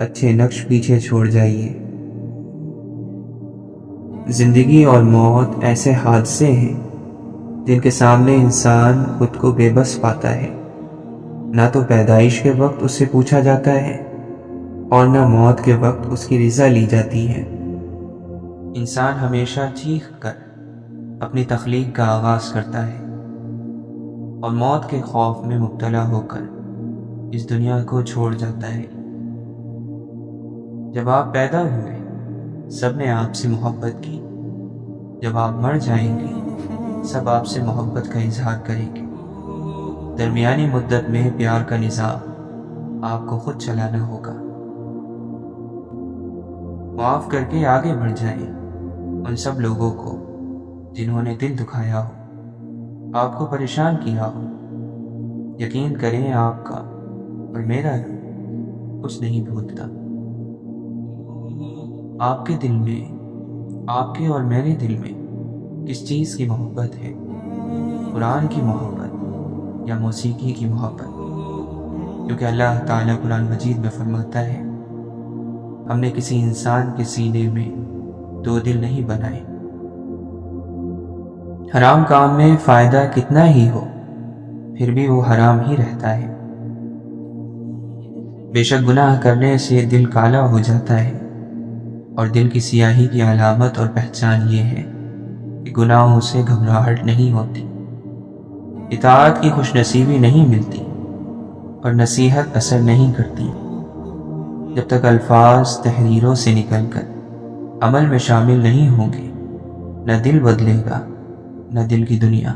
اچھے نقش پیچھے چھوڑ جائیے۔ زندگی اور موت ایسے حادثے ہیں جن کے سامنے انسان خود کو بے بس پاتا ہے۔ نہ تو پیدائش کے وقت اس سے پوچھا جاتا ہے اور نہ موت کے وقت اس کی رضا لی جاتی ہے۔ انسان ہمیشہ چیخ کر اپنی تخلیق کا آغاز کرتا ہے اور موت کے خوف میں مبتلا ہو کر اس دنیا کو چھوڑ جاتا ہے۔ جب آپ پیدا ہوئے سب نے آپ سے محبت کی، جب آپ مر جائیں گے سب آپ سے محبت کا اظہار کریں گے۔ درمیانی مدت میں پیار کا نظام آپ کو خود چلانا ہوگا۔ معاف کر کے آگے بڑھ جائیں ان سب لوگوں کو جنہوں نے دل دکھایا ہو، آپ کو پریشان کیا ہو۔ یقین کریں آپ کا اور میرا کچھ نہیں بھولتا۔ آپ کے دل میں، آپ کے اور میرے دل میں کس چیز کی محبت ہے؟ قرآن کی محبت یا موسیقی کی محبت؟ کیونکہ اللہ تعالیٰ قرآن مجید میں فرماتا ہے، ہم نے کسی انسان کے سینے میں دو دل نہیں بنائے۔ حرام کام میں فائدہ کتنا ہی ہو پھر بھی وہ حرام ہی رہتا ہے۔ بے شک گناہ کرنے سے دل کالا ہو جاتا ہے، اور دل کی سیاہی کی علامت اور پہچان یہ ہے کہ گناہوں سے گھبراہٹ نہیں ہوتی، اطاعت کی خوش نصیبی نہیں ملتی اور نصیحت اثر نہیں کرتی جب تک الفاظ تحریروں سے نکل کر عمل میں شامل نہیں ہوں گے۔ نہ دل بدلے گا نہ دل کی دنیا۔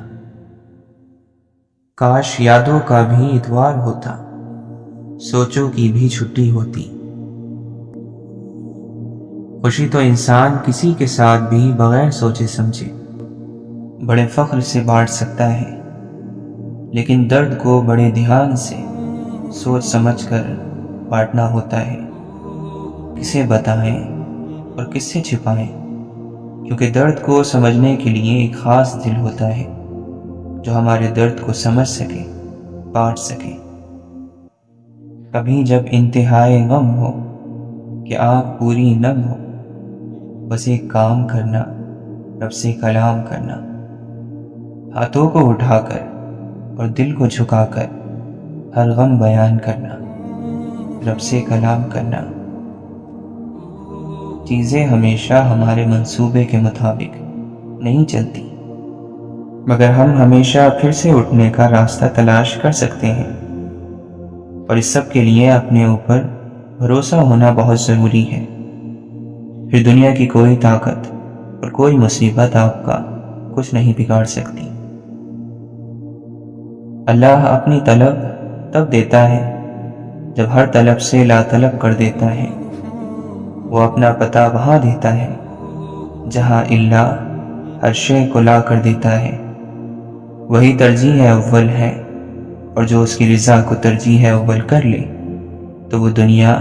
کاش یادوں کا بھی اتوار ہوتا، سوچوں کی بھی چھٹی ہوتی۔ خوشی تو انسان کسی کے ساتھ بھی بغیر سوچے سمجھے بڑے فخر سے بانٹ سکتا ہے، لیکن درد کو بڑے دھیان سے سوچ سمجھ کر بانٹنا ہوتا ہے۔ کسے بتائیں اور کس سے چھپائیں، کیونکہ درد کو سمجھنے کے لیے ایک خاص دل ہوتا ہے جو ہمارے درد کو سمجھ سکے، بانٹ سکے۔ کبھی جب انتہائے غم ہو کہ آنکھ پوری نم ہو، بس ایک کام کرنا، رب سے کلام کرنا، ہاتھوں کو اٹھا کر اور دل کو جھکا کر ہر غم بیان کرنا، رب سے کلام کرنا۔ چیزیں ہمیشہ ہمارے منصوبے کے مطابق نہیں چلتی، مگر ہم ہمیشہ پھر سے اٹھنے کا راستہ تلاش کر سکتے ہیں، اور اس سب کے لیے اپنے اوپر بھروسہ ہونا بہت ضروری ہے۔ پھر دنیا کی کوئی طاقت اور کوئی مصیبت آپ کا کچھ نہیں بگاڑ سکتی۔ اللہ اپنی طلب تب دیتا ہے جب ہر طلب سے لا طلب کر دیتا ہے۔ وہ اپنا پتہ وہاں دیتا ہے جہاں اللہ ہر شے کو لا کر دیتا ہے۔ وہی ترجیح اول ہے، اور جو اس کی رضا کو ترجیح اول کر لے تو وہ دنیا،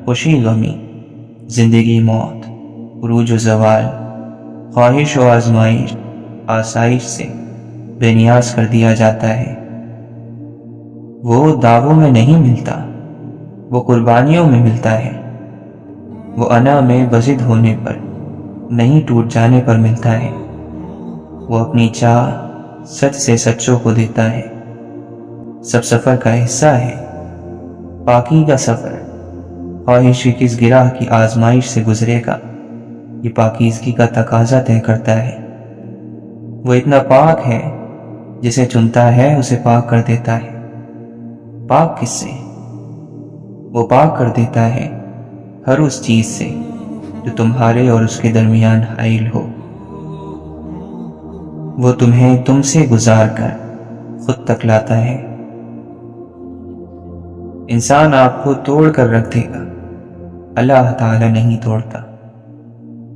خوشی غمی، زندگی موت، عروج و زوال، خواہش و آزمائش، آسائش سے بے نیاز کر دیا جاتا ہے۔ وہ دعووں میں نہیں ملتا، وہ قربانیوں میں ملتا ہے۔ وہ انا میں بزد ہونے پر، نہیں ٹوٹ جانے پر ملتا ہے۔ وہ اپنی چاہ سچ سے سچوں کو دیتا ہے۔ سب سفر کا حصہ ہے، پاکی کا سفر۔ خواہش کس گراہ کی آزمائش سے گزرے گا، یہ پاکیزگی کا تقاضا طے کرتا ہے۔ وہ اتنا پاک ہے جسے چنتا ہے اسے پاک کر دیتا ہے۔ پاک کس سے؟ وہ پاک کر دیتا ہے ہر اس چیز سے جو تمہارے اور اس کے درمیان حائل ہو۔ وہ تمہیں تم سے گزار کر خود تک لاتا ہے۔ انسان آپ کو توڑ کر رکھ دے گا، اللہ تعالیٰ نہیں توڑتا۔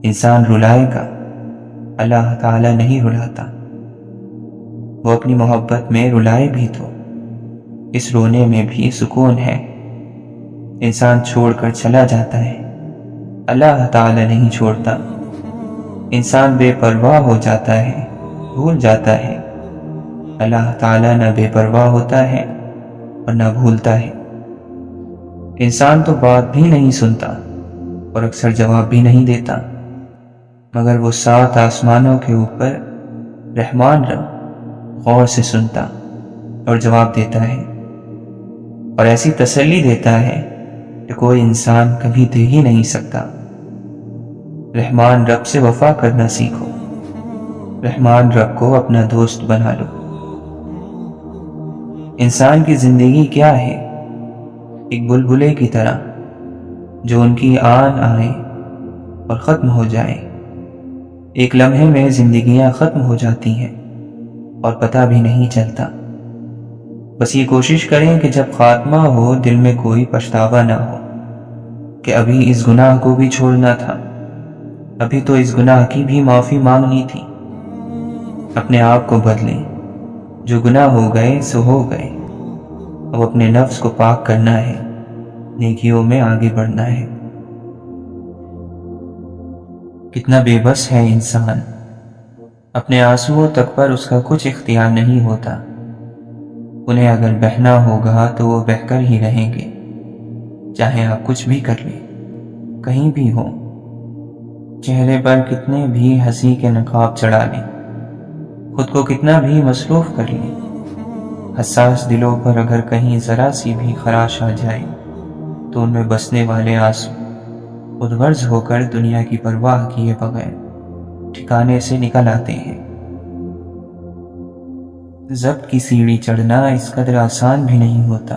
انسان رلائے گا، اللہ تعالیٰ نہیں رلاتا۔ وہ اپنی محبت میں رلائے بھی تو اس رونے میں بھی سکون ہے۔ انسان چھوڑ کر چلا جاتا ہے، اللہ تعالیٰ نہیں چھوڑتا۔ انسان بے پرواہ ہو جاتا ہے، بھول جاتا ہے، اللہ تعالیٰ نہ بے پرواہ ہوتا ہے اور نہ بھولتا ہے۔ انسان تو بات بھی نہیں سنتا اور اکثر جواب بھی نہیں دیتا، مگر وہ 7 آسمانوں کے اوپر رحمان رب غور سے سنتا اور جواب دیتا ہے، اور ایسی تسلی دیتا ہے کہ کوئی انسان کبھی دے ہی نہیں سکتا۔ رحمان رب سے وفا کرنا سیکھو، رحمان رب کو اپنا دوست بنا لو۔ انسان کی زندگی کیا ہے؟ ایک بلبلے کی طرح جو ان کی آن آئے اور ختم ہو جائے۔ ایک لمحے میں زندگیاں ختم ہو جاتی ہیں اور پتہ بھی نہیں چلتا۔ بس یہ کوشش کریں کہ جب خاتمہ ہو دل میں کوئی پچھتاوا نہ ہو کہ ابھی اس گناہ کو بھی چھوڑنا تھا، ابھی تو اس گناہ کی بھی معافی مانگنی تھی۔ اپنے آپ کو بدلیں، جو گناہ ہو گئے سو ہو گئے، اب اپنے نفس کو پاک کرنا ہے، نیکیوں میں آگے بڑھنا ہے۔ کتنا بے بس ہے انسان، اپنے آنسوؤں تک پر اس کا کچھ اختیار نہیں ہوتا۔ انہیں اگر بہنا ہوگا تو وہ بہہ کر ہی رہیں گے، چاہے آپ کچھ بھی کر لیں، کہیں بھی ہو۔ چہرے پر کتنے بھی ہنسی کے نقاب چڑھا لیں، خود کو کتنا بھی مصروف کر لیں، حساس دلوں پر اگر کہیں ذرا سی بھی خراش آ جائے تو ان میں بسنے والے آنسو خود غرض ہو کر دنیا کی پرواہ کیے بغیر ٹھکانے سے نکل آتے ہیں۔ ضبط کی سیڑھی چڑھنا اس قدر آسان بھی نہیں ہوتا،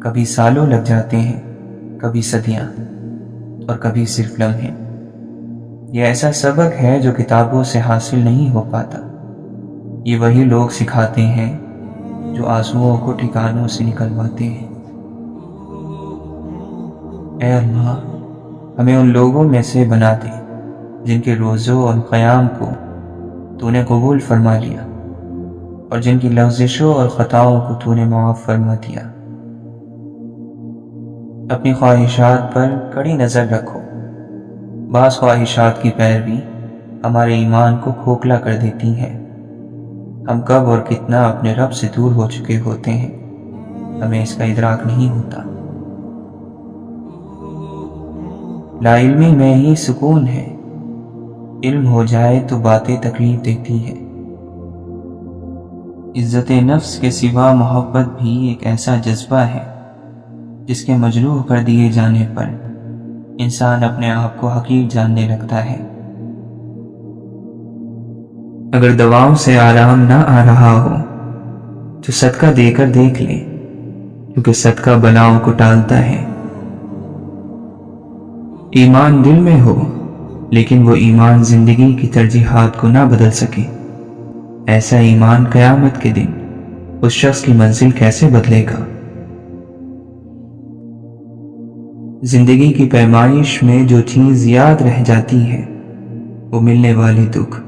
کبھی سالوں لگ جاتے ہیں، کبھی صدیاں، اور کبھی صرف لمحے۔ یہ ایسا سبق ہے جو کتابوں سے حاصل نہیں ہو پاتا، یہ وہی لوگ سکھاتے ہیں جو آنسوؤں کو ٹھکانوں سے نکلواتے ہیں۔ اے اللہ، ہمیں ان لوگوں میں سے بنا دے جن کے روزوں اور قیام کو تو نے قبول فرما لیا، اور جن کی لغزشوں اور خطاؤں کو تو نے معاف فرما دیا۔ اپنی خواہشات پر کڑی نظر رکھو، بعض خواہشات کی پیروی ہمارے ایمان کو کھوکھلا کر دیتی ہیں۔ ہم کب اور کتنا اپنے رب سے دور ہو چکے ہوتے ہیں، ہمیں اس کا ادراک نہیں ہوتا۔ لا علمی میں ہی سکون ہے، علم ہو جائے تو باتیں تکلیف دیتی ہیں۔ عزت نفس کے سوا محبت بھی ایک ایسا جذبہ ہے جس کے مجروح کر دیے جانے پر انسان اپنے آپ کو حقیر جاننے لگتا ہے۔ اگر دواؤں سے آرام نہ آ رہا ہو تو صدقہ دے کر دیکھ لیں، کیونکہ صدقہ بلاؤں کو ٹالتا ہے۔ ایمان دل میں ہو لیکن وہ ایمان زندگی کی ترجیحات کو نہ بدل سکے، ایسا ایمان قیامت کے دن اس شخص کی منزل کیسے بدلے گا؟ زندگی کی پیمائش میں جو چیز یاد رہ جاتی ہے وہ ملنے والے دکھ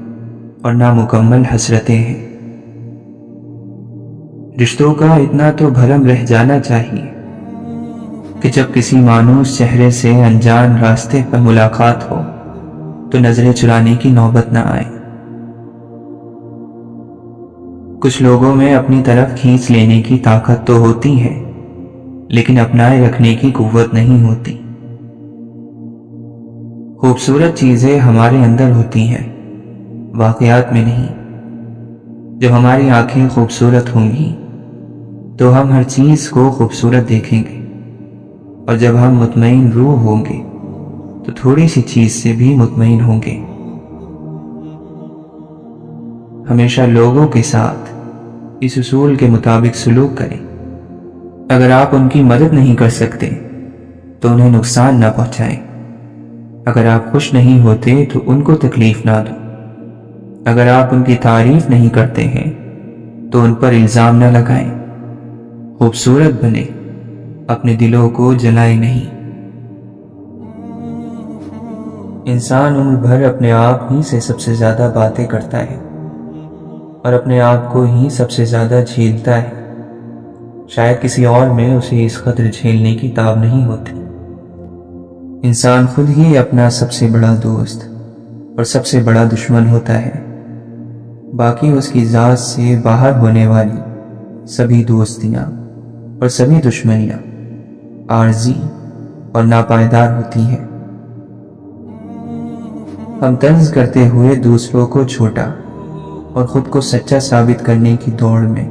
اور نامکمل حسرتیں ہیں۔ رشتوں کا اتنا تو بھرم رہ جانا چاہیے کہ جب کسی مانوس چہرے سے انجان راستے پر ملاقات ہو تو نظریں چرانے کی نوبت نہ آئے۔ کچھ لوگوں میں اپنی طرف کھینچ لینے کی طاقت تو ہوتی ہے لیکن اپنائے رکھنے کی قوت نہیں ہوتی۔ خوبصورت چیزیں ہمارے اندر ہوتی ہیں، واقعات میں نہیں۔ جب ہماری آنکھیں خوبصورت ہوں گی تو ہم ہر چیز کو خوبصورت دیکھیں گے، اور جب ہم مطمئن روح ہوں گے تو تھوڑی سی چیز سے بھی مطمئن ہوں گے۔ ہمیشہ لوگوں کے ساتھ اس اصول کے مطابق سلوک کریں۔ اگر آپ ان کی مدد نہیں کر سکتے تو انہیں نقصان نہ پہنچائیں۔ اگر آپ خوش نہیں ہوتے تو ان کو تکلیف نہ دو۔ اگر آپ ان کی تعریف نہیں کرتے ہیں تو ان پر الزام نہ لگائیں۔ خوبصورت بنے، اپنے دلوں کو جلائیں نہیں۔ انسان عمر بھر اپنے آپ ہی سے سب سے زیادہ باتیں کرتا ہے اور اپنے آپ کو ہی سب سے زیادہ جھیلتا ہے۔ شاید کسی اور میں اسے اس قدر جھیلنے کی تاب نہیں ہوتی۔ انسان خود ہی اپنا سب سے بڑا دوست اور سب سے بڑا دشمن ہوتا ہے۔ باقی اس کی ذات سے باہر ہونے والی سبھی دوستیاں اور سبھی دشمنیاں عارضی اور ناپائیدار ہوتی ہیں۔ ہم طنز کرتے ہوئے دوسروں کو چھوٹا اور خود کو سچا ثابت کرنے کی دوڑ میں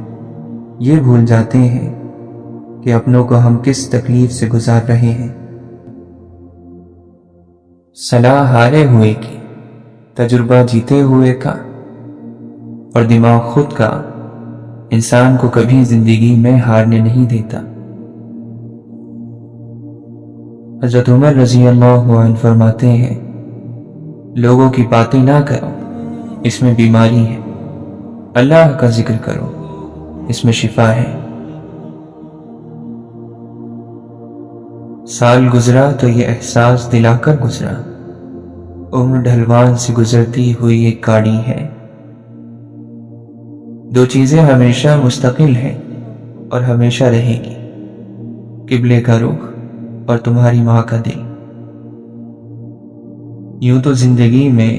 یہ بھول جاتے ہیں کہ اپنوں کو ہم کس تکلیف سے گزار رہے ہیں۔ صلاح ہارے ہوئے کی، تجربہ جیتے ہوئے کا اور دماغ خود کا انسان کو کبھی زندگی میں ہارنے نہیں دیتا۔ حضرت عمر رضی اللہ عنہ فرماتے ہیں، لوگوں کی باتیں نہ کرو، اس میں بیماری ہے۔ اللہ کا ذکر کرو، اس میں شفا ہے۔ سال گزرا تو یہ احساس دلا کر گزرا، عمر ڈھلوان سے گزرتی ہوئی ایک گاڑی ہے۔ دو چیزیں ہمیشہ مستقل ہیں اور ہمیشہ رہے گی، قبلے کا رخ اور تمہاری ماں کا دل۔ یوں تو زندگی میں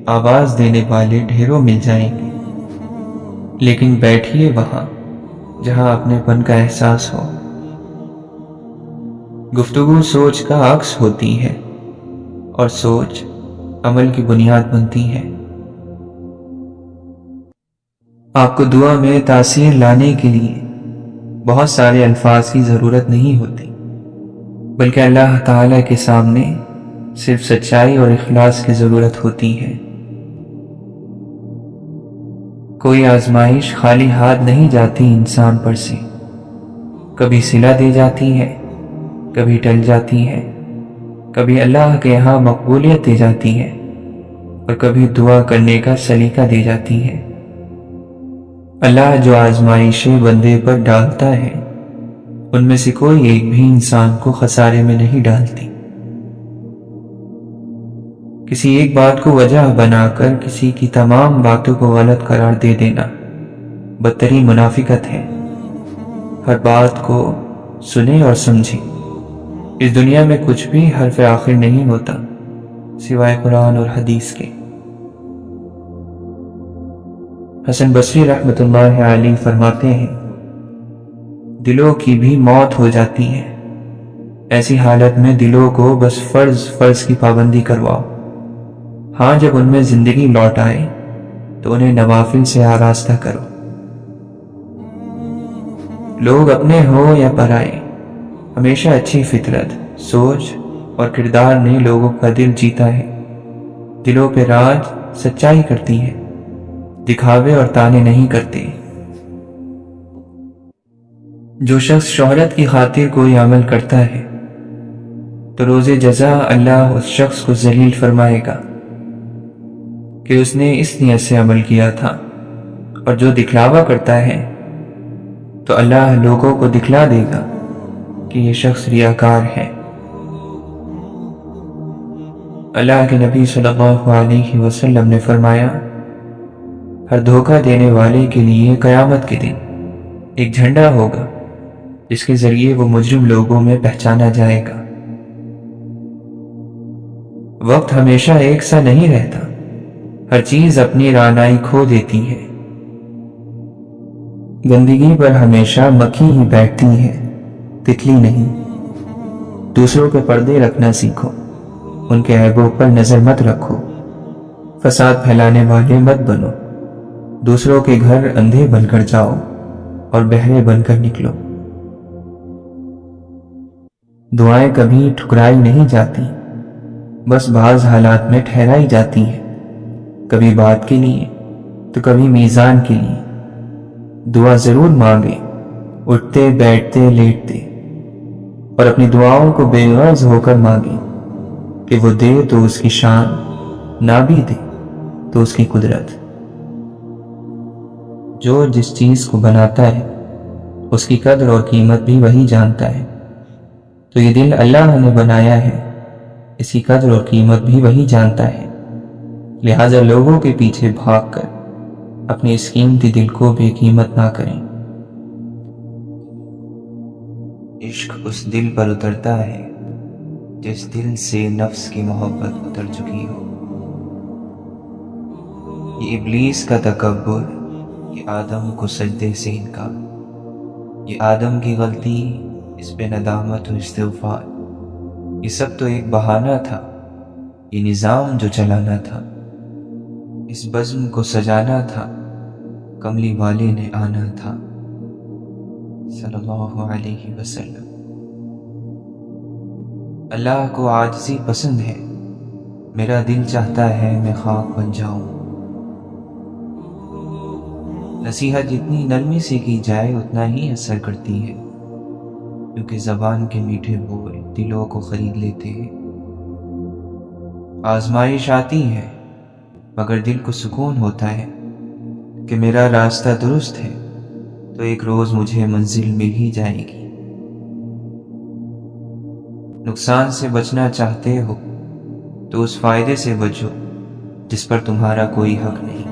آواز دینے والے ڈھیروں مل جائیں گے، لیکن بیٹھیے وہاں جہاں اپنے پن کا احساس ہو۔ گفتگو سوچ کا عکس ہوتی ہے اور سوچ عمل کی بنیاد بنتی ہے۔ آپ کو دعا میں تاثیر لانے کے لیے بہت سارے الفاظ کی ضرورت نہیں ہوتی، بلکہ اللہ تعالی کے سامنے صرف سچائی اور اخلاص کی ضرورت ہوتی ہے۔ کوئی آزمائش خالی ہاتھ نہیں جاتی انسان پر سے، کبھی صلہ دے جاتی ہے، کبھی ٹل جاتی ہے، کبھی اللہ کے یہاں مقبولیت دے جاتی ہے اور کبھی دعا کرنے کا سلیقہ دے جاتی ہے۔ اللہ جو آزمائشیں بندے پر ڈالتا ہے ان میں سے کوئی ایک بھی انسان کو خسارے میں نہیں ڈالتی۔ کسی ایک بات کو وجہ بنا کر کسی کی تمام باتوں کو غلط قرار دے دینا بدترین منافقت ہے۔ ہر بات کو سنیں اور سمجھیں۔ اس دنیا میں کچھ بھی حرف آخر نہیں ہوتا سوائے قرآن اور حدیث کے۔ حسن بصری رحمۃ اللہ علیہ فرماتے ہیں، دلوں کی بھی موت ہو جاتی ہے، ایسی حالت میں دلوں کو بس فرض کی پابندی کرواؤ۔ ہاں جب ان میں زندگی لوٹ آئے تو انہیں نوافل سے آراستہ کرو۔ لوگ اپنے ہو یا پرائے، ہمیشہ اچھی فطرت، سوچ اور کردار نے لوگوں کا دل جیتا ہے۔ دلوں پہ راج سچائی کرتی ہے، دکھاوے اور تانے نہیں کرتے۔ جو شخص شہرت کی خاطر کوئی عمل کرتا ہے تو روز جزا اللہ اس شخص کو ذلیل فرمائے گا کہ اس نے اس نیت سے عمل کیا تھا، اور جو دکھلاوا کرتا ہے تو اللہ لوگوں کو دکھلا دے گا کہ یہ شخص ریاکار ہے۔ اللہ کے نبی صلی اللہ علیہ وسلم نے فرمایا، ہر دھوکہ دینے والے کے لیے قیامت کے دن ایک جھنڈا ہوگا جس کے ذریعے وہ مجرم لوگوں میں پہچانا جائے گا۔ وقت ہمیشہ ایک سا نہیں رہتا، ہر چیز اپنی رعنائی کھو دیتی ہے۔ گندگی پر ہمیشہ مکھی ہی بیٹھتی ہے، تتلی نہیں۔ دوسروں کے پردے رکھنا سیکھو، ان کے عیبوں پر نظر مت رکھو، فساد پھیلانے والے مت بنو، دوسروں کے گھر اندھے بن کر جاؤ اور بہرے بن کر نکلو۔ دعائیں کبھی ٹھکرائی نہیں جاتی، بس بعض حالات میں ٹھہرائی جاتی ہیں، کبھی بات کے لیے تو کبھی میزان کے لیے۔ دعا ضرور مانگے، اٹھتے بیٹھتے لیٹتے، اور اپنی دعاؤں کو بے غرض ہو کر مانگے کہ وہ دے تو اس کی شان، نہ بھی دے تو اس کی قدرت۔ جو جس چیز کو بناتا ہے اس کی قدر اور قیمت بھی وہی جانتا ہے، تو یہ دل اللہ نے بنایا ہے، اس کی قدر اور قیمت بھی وہی جانتا ہے، لہذا لوگوں کے پیچھے بھاگ کر اپنے اس قیمتی دل کو بے قیمت نہ کریں۔ عشق اس دل پر اترتا ہے جس دل سے نفس کی محبت اتر چکی ہو۔ یہ ابلیس کا تکبر، یہ آدم کو سجدے سے انکار، یہ آدم کی غلطی، اس پہ ندامت و استغفار، یہ سب تو ایک بہانہ تھا، یہ نظام جو چلانا تھا، اس بزم کو سجانا تھا، کملی والے نے آنا تھا صلی اللہ علیہ وسلم۔ اللہ کو عاجزی پسند ہے، میرا دل چاہتا ہے میں خاک بن جاؤں۔ نصیحت جتنی نرمی سے کی جائے اتنا ہی اثر کرتی ہے، کیونکہ زبان کے میٹھے بول دلوں کو خرید لیتے ہیں۔ آزمائش آتی ہے مگر دل کو سکون ہوتا ہے کہ میرا راستہ درست ہے تو ایک روز مجھے منزل مل ہی جائے گی۔ نقصان سے بچنا چاہتے ہو تو اس فائدے سے بچو جس پر تمہارا کوئی حق نہیں۔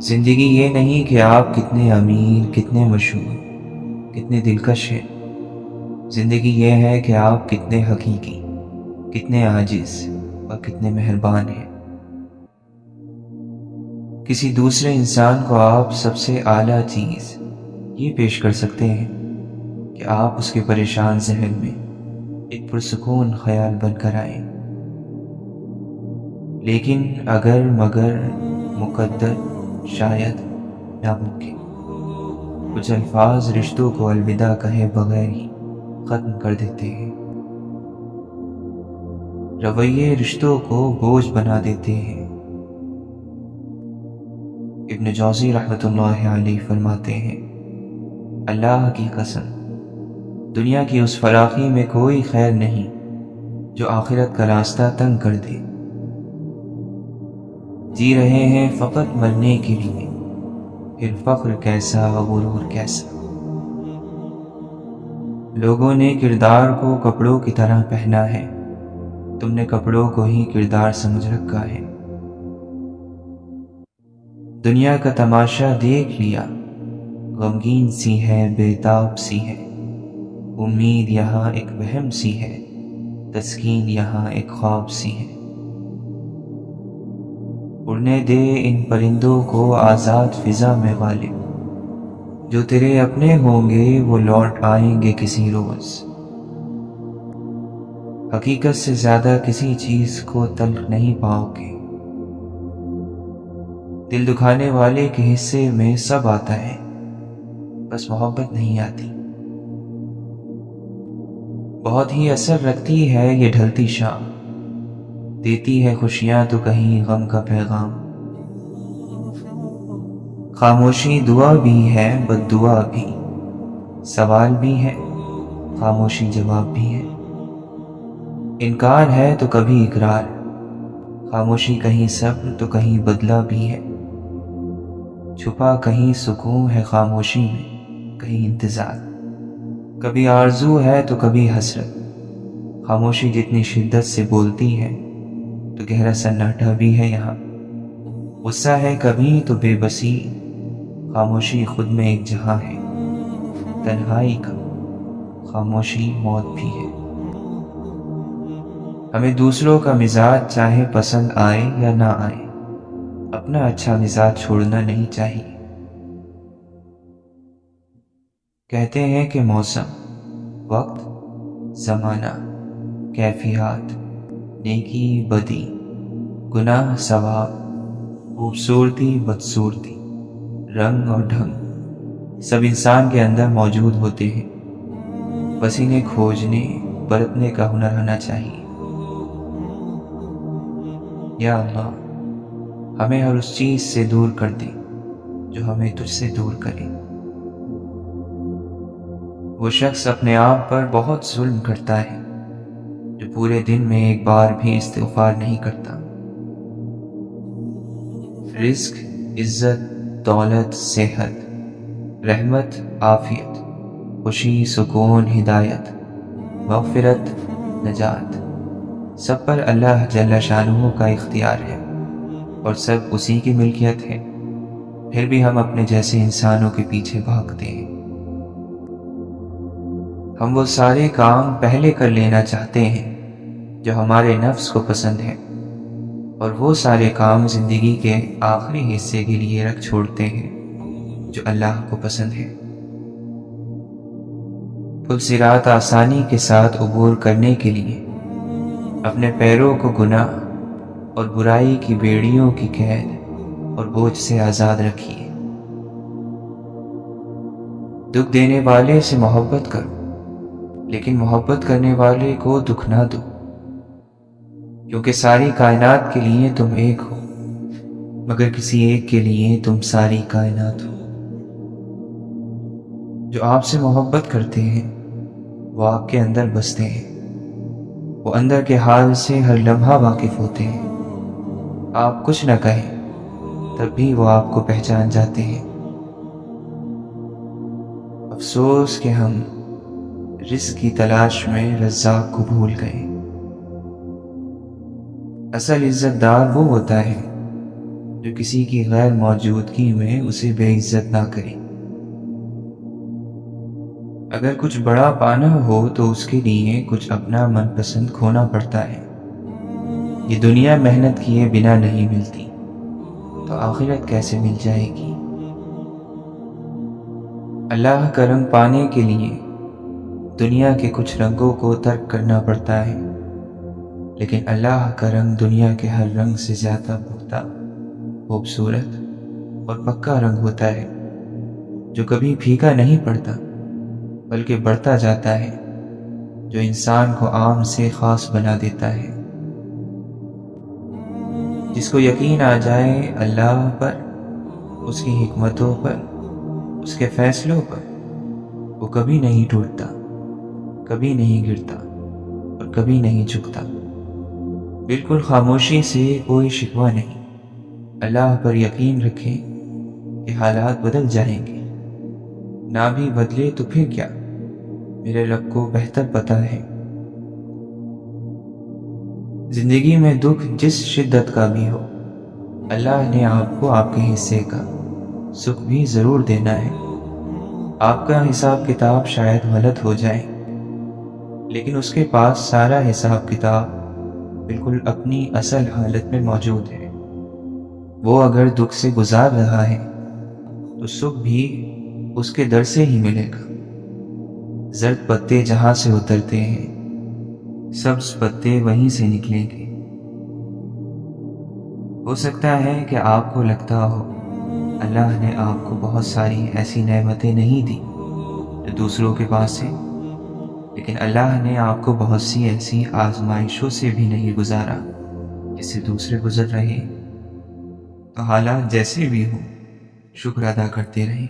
زندگی یہ نہیں کہ آپ کتنے امیر، کتنے مشہور، کتنے دلکش ہیں، زندگی یہ ہے کہ آپ کتنے حقیقی، کتنے عاجز اور کتنے مہربان ہیں۔ کسی دوسرے انسان کو آپ سب سے اعلیٰ چیز یہ پیش کر سکتے ہیں کہ آپ اس کے پریشان ذہن میں ایک پرسکون خیال بن کر آئیں، لیکن اگر مگر مقدر شاید ناممکن، کچھ الفاظ رشتوں کو الوداع کہے بغیر ہی ختم کر دیتے ہیں، رویے رشتوں کو بوجھ بنا دیتے ہیں۔ ابن جوزی رحمۃ اللہ علیہ فرماتے ہیں، اللہ کی قسم دنیا کی اس فراخی میں کوئی خیر نہیں جو آخرت کا راستہ تنگ کر دے۔ جی رہے ہیں فقط مرنے کے لیے، پھر فخر کیسا غرور کیسا۔ لوگوں نے کردار کو کپڑوں کی طرح پہنا ہے، تم نے کپڑوں کو ہی کردار سمجھ رکھا ہے۔ دنیا کا تماشا دیکھ لیا، غمگین سی ہے، بے تاب سی ہے، امید یہاں ایک وہم سی ہے، تسکین یہاں ایک خواب سی ہے۔ اڑنے دے ان پرندوں کو آزاد فضا میں غالب، جو تیرے اپنے ہوں گے وہ لوٹ آئیں گے کسی روز۔ حقیقت سے زیادہ کسی چیز کو تلخ نہیں پاؤ گے۔ دل دکھانے والے کے حصے میں سب آتا ہے، بس محبت نہیں آتی۔ بہت ہی اثر رکھتی ہے یہ ڈھلتی شام، دیتی ہے خوشیاں تو کہیں غم کا پیغام۔ خاموشی دعا بھی ہے، بد دعا بھی، سوال بھی ہے، خاموشی جواب بھی ہے۔ انکار ہے تو کبھی اقرار، خاموشی کہیں صبر تو کہیں بدلہ بھی ہے۔ چھپا کہیں سکون ہے خاموشی میں، کہیں انتظار، کبھی آرزو ہے تو کبھی حسرت۔ خاموشی جتنی شدت سے بولتی ہے تو گہرا سناٹا بھی ہے یہاں۔ غصہ ہے کبھی تو بے بسی، خاموشی خود میں ایک جہاں ہے۔ تنہائی کا خاموشی موت بھی ہے۔ ہمیں دوسروں کا مزاج چاہے پسند آئے یا نہ آئے، اپنا اچھا مزاج چھوڑنا نہیں چاہیے۔ کہتے ہیں کہ موسم، وقت، زمانہ، کیفیات، نیکی بدی، گناہ ثواب، خوبصورتی بدصورتی، رنگ اور ڈھنگ، سب انسان کے اندر موجود ہوتے ہیں، بس انہیں کھوجنے برتنے کا ہنر آنا چاہیے۔ یا اللہ ہمیں ہر اس چیز سے دور کر دے جو ہمیں تجھ سے دور کرے۔ وہ شخص اپنے آپ پر بہت ظلم کرتا ہے جو پورے دن میں ایک بار بھی استغفار نہیں کرتا۔ رزق، عزت، دولت، صحت، رحمت، عافیت، خوشی، سکون، ہدایت، مغفرت، نجات، سب پر اللہ جل شانہ کا اختیار ہے اور سب اسی کی ملکیت ہے۔ پھر بھی ہم اپنے جیسے انسانوں کے پیچھے بھاگتے ہیں۔ ہم وہ سارے کام پہلے کر لینا چاہتے ہیں جو ہمارے نفس کو پسند ہے، اور وہ سارے کام زندگی کے آخری حصے کے لیے رکھ چھوڑتے ہیں جو اللہ کو پسند ہے۔ پل صراط آسانی کے ساتھ عبور کرنے کے لیے اپنے پیروں کو گناہ اور برائی کی بیڑیوں کی قید اور بوجھ سے آزاد رکھیے۔ دکھ دینے والے سے محبت کرو، لیکن محبت کرنے والے کو دکھ نہ دو، کیونکہ ساری کائنات کے لیے تم ایک ہو، مگر کسی ایک کے لیے تم ساری کائنات ہو۔ جو آپ سے محبت کرتے ہیں وہ آپ کے اندر بستے ہیں، وہ اندر کے حال سے ہر لمحہ واقف ہوتے ہیں۔ آپ کچھ نہ کہیں تب بھی وہ آپ کو پہچان جاتے ہیں۔ افسوس کہ ہم رزق کی تلاش میں رزاق کو بھول گئے۔ اصل عزت دار وہ ہوتا ہے جو کسی کی غیر موجودگی میں اسے بے عزت نہ کرے۔ اگر کچھ بڑا پانا ہو تو اس کے لیے کچھ اپنا من پسند کھونا پڑتا ہے۔ یہ دنیا محنت کیے بنا نہیں ملتی، تو آخرت کیسے مل جائے گی؟ اللہ کا رنگ پانے کے لیے دنیا کے کچھ رنگوں کو ترک کرنا پڑتا ہے، لیکن اللہ کا رنگ دنیا کے ہر رنگ سے زیادہ پختہ، خوبصورت اور پکا رنگ ہوتا ہے، جو کبھی پھیکا نہیں پڑتا بلکہ بڑھتا جاتا ہے، جو انسان کو عام سے خاص بنا دیتا ہے۔ جس کو یقین آ جائے اللہ پر، اس کی حکمتوں پر، اس کے فیصلوں پر، وہ کبھی نہیں ٹوٹتا، کبھی نہیں گرتا اور کبھی نہیں جھکتا۔ بالکل خاموشی سے کوئی شکوہ نہیں۔ اللہ پر یقین رکھیں کہ حالات بدل جائیں گے، نہ بھی بدلے تو پھر کیا، میرے رب کو بہتر پتہ ہے۔ زندگی میں دکھ جس شدت کا بھی ہو، اللہ نے آپ کو آپ کے حصے کا سکھ بھی ضرور دینا ہے۔ آپ کا حساب کتاب شاید غلط ہو جائے، لیکن اس کے پاس سارا حساب کتاب بالکل اپنی اصل حالت میں موجود ہے۔ وہ اگر دکھ سے گزار رہا ہے تو سکھ بھی اس کے در سے ہی ملے گا۔ زرد پتے جہاں سے اترتے ہیں، سبز پتے وہیں سے نکلیں گے۔ ہو سکتا ہے کہ آپ کو لگتا ہو اللہ نے آپ کو بہت ساری ایسی نعمتیں نہیں دی جو دوسروں کے پاس ہیں، لیکن اللہ نے آپ کو بہت سی ایسی آزمائشوں سے بھی نہیں گزارا جس سے دوسرے گزر رہے ہیں۔ تو حالات جیسے بھی ہوں، شکر ادا کرتے رہیں۔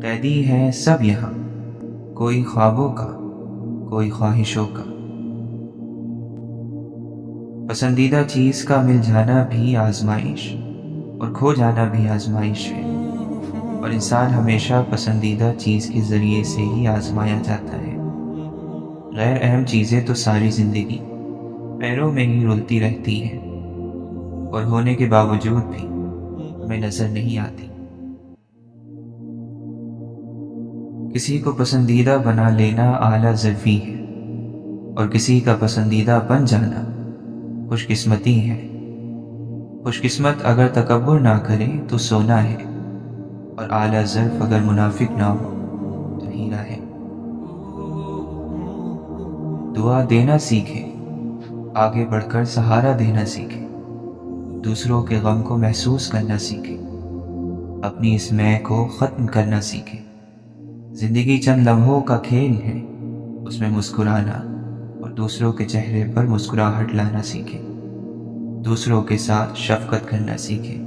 قیدی ہے سب یہاں، کوئی خوابوں کا، کوئی خواہشوں کا۔ پسندیدہ چیز کا مل جانا بھی آزمائش اور کھو جانا بھی آزمائش ہے، اور انسان ہمیشہ پسندیدہ چیز کے ذریعے سے ہی آزمایا جاتا ہے۔ غیر اہم چیزیں تو ساری زندگی پیروں میں ہی رلتی رہتی ہیں، اور ہونے کے باوجود بھی ہمیں نظر نہیں آتی۔ کسی کو پسندیدہ بنا لینا اعلیٰ ظرفی ہے، اور کسی کا پسندیدہ بن جانا خوش قسمتی ہے۔ خوش قسمت اگر تکبر نہ کرے تو سونا ہے، اور اعلیٰ ظرف اگر منافق نہ ہو تو ہیرا ہے۔ دعا دینا سیکھے، آگے بڑھ کر سہارا دینا سیکھے، دوسروں کے غم کو محسوس کرنا سیکھے، اپنی اس میں کو ختم کرنا سیکھے۔ زندگی چند لمحوں کا کھیل ہے، اس میں مسکرانا اور دوسروں کے چہرے پر مسکراہٹ لانا سیکھے، دوسروں کے ساتھ شفقت کرنا سیکھے،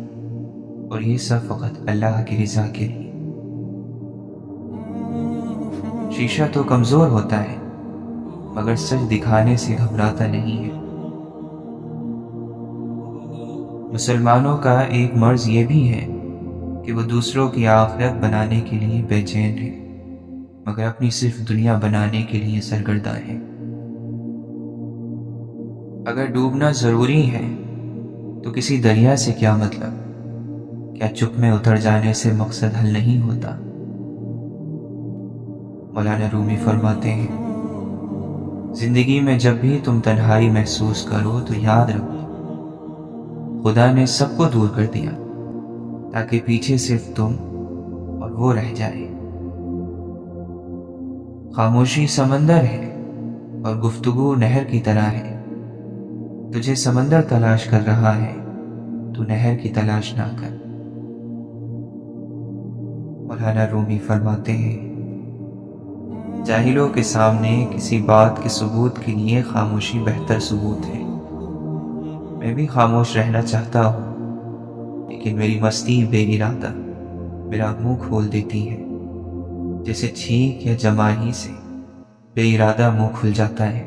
اور یہ سب فقط اللہ کی رضا کے لیے۔ شیشہ تو کمزور ہوتا ہے مگر سچ دکھانے سے گھبراتا نہیں ہے۔ مسلمانوں کا ایک مرض یہ بھی ہے کہ وہ دوسروں کی آخرت بنانے کے لیے بے چین ہے مگر اپنی صرف دنیا بنانے کے لیے سرگرداں ہے۔ اگر ڈوبنا ضروری ہے تو کسی دریا سے کیا مطلب؟ کیا چپ میں اتر جانے سے مقصد حل نہیں ہوتا؟ مولانا رومی فرماتے ہیں، زندگی میں جب بھی تم تنہائی محسوس کرو تو یاد رکھو خدا نے سب کو دور کر دیا تاکہ پیچھے صرف تم اور وہ رہ جائے۔ خاموشی سمندر ہے اور گفتگو نہر کی طرح ہے۔ تجھے سمندر تلاش کر رہا ہے تو نہر کی تلاش نہ کر۔ مولانا رومی فرماتے ہیں، جاہلوں کے سامنے کسی بات کے ثبوت کے لیے خاموشی بہتر ثبوت ہے۔ میں بھی خاموش رہنا چاہتا ہوں لیکن میری مستی بے ارادہ میرا منہ کھول دیتی ہے، جیسے چھینک یا جماہی سے بے ارادہ منہ کھل جاتا ہے۔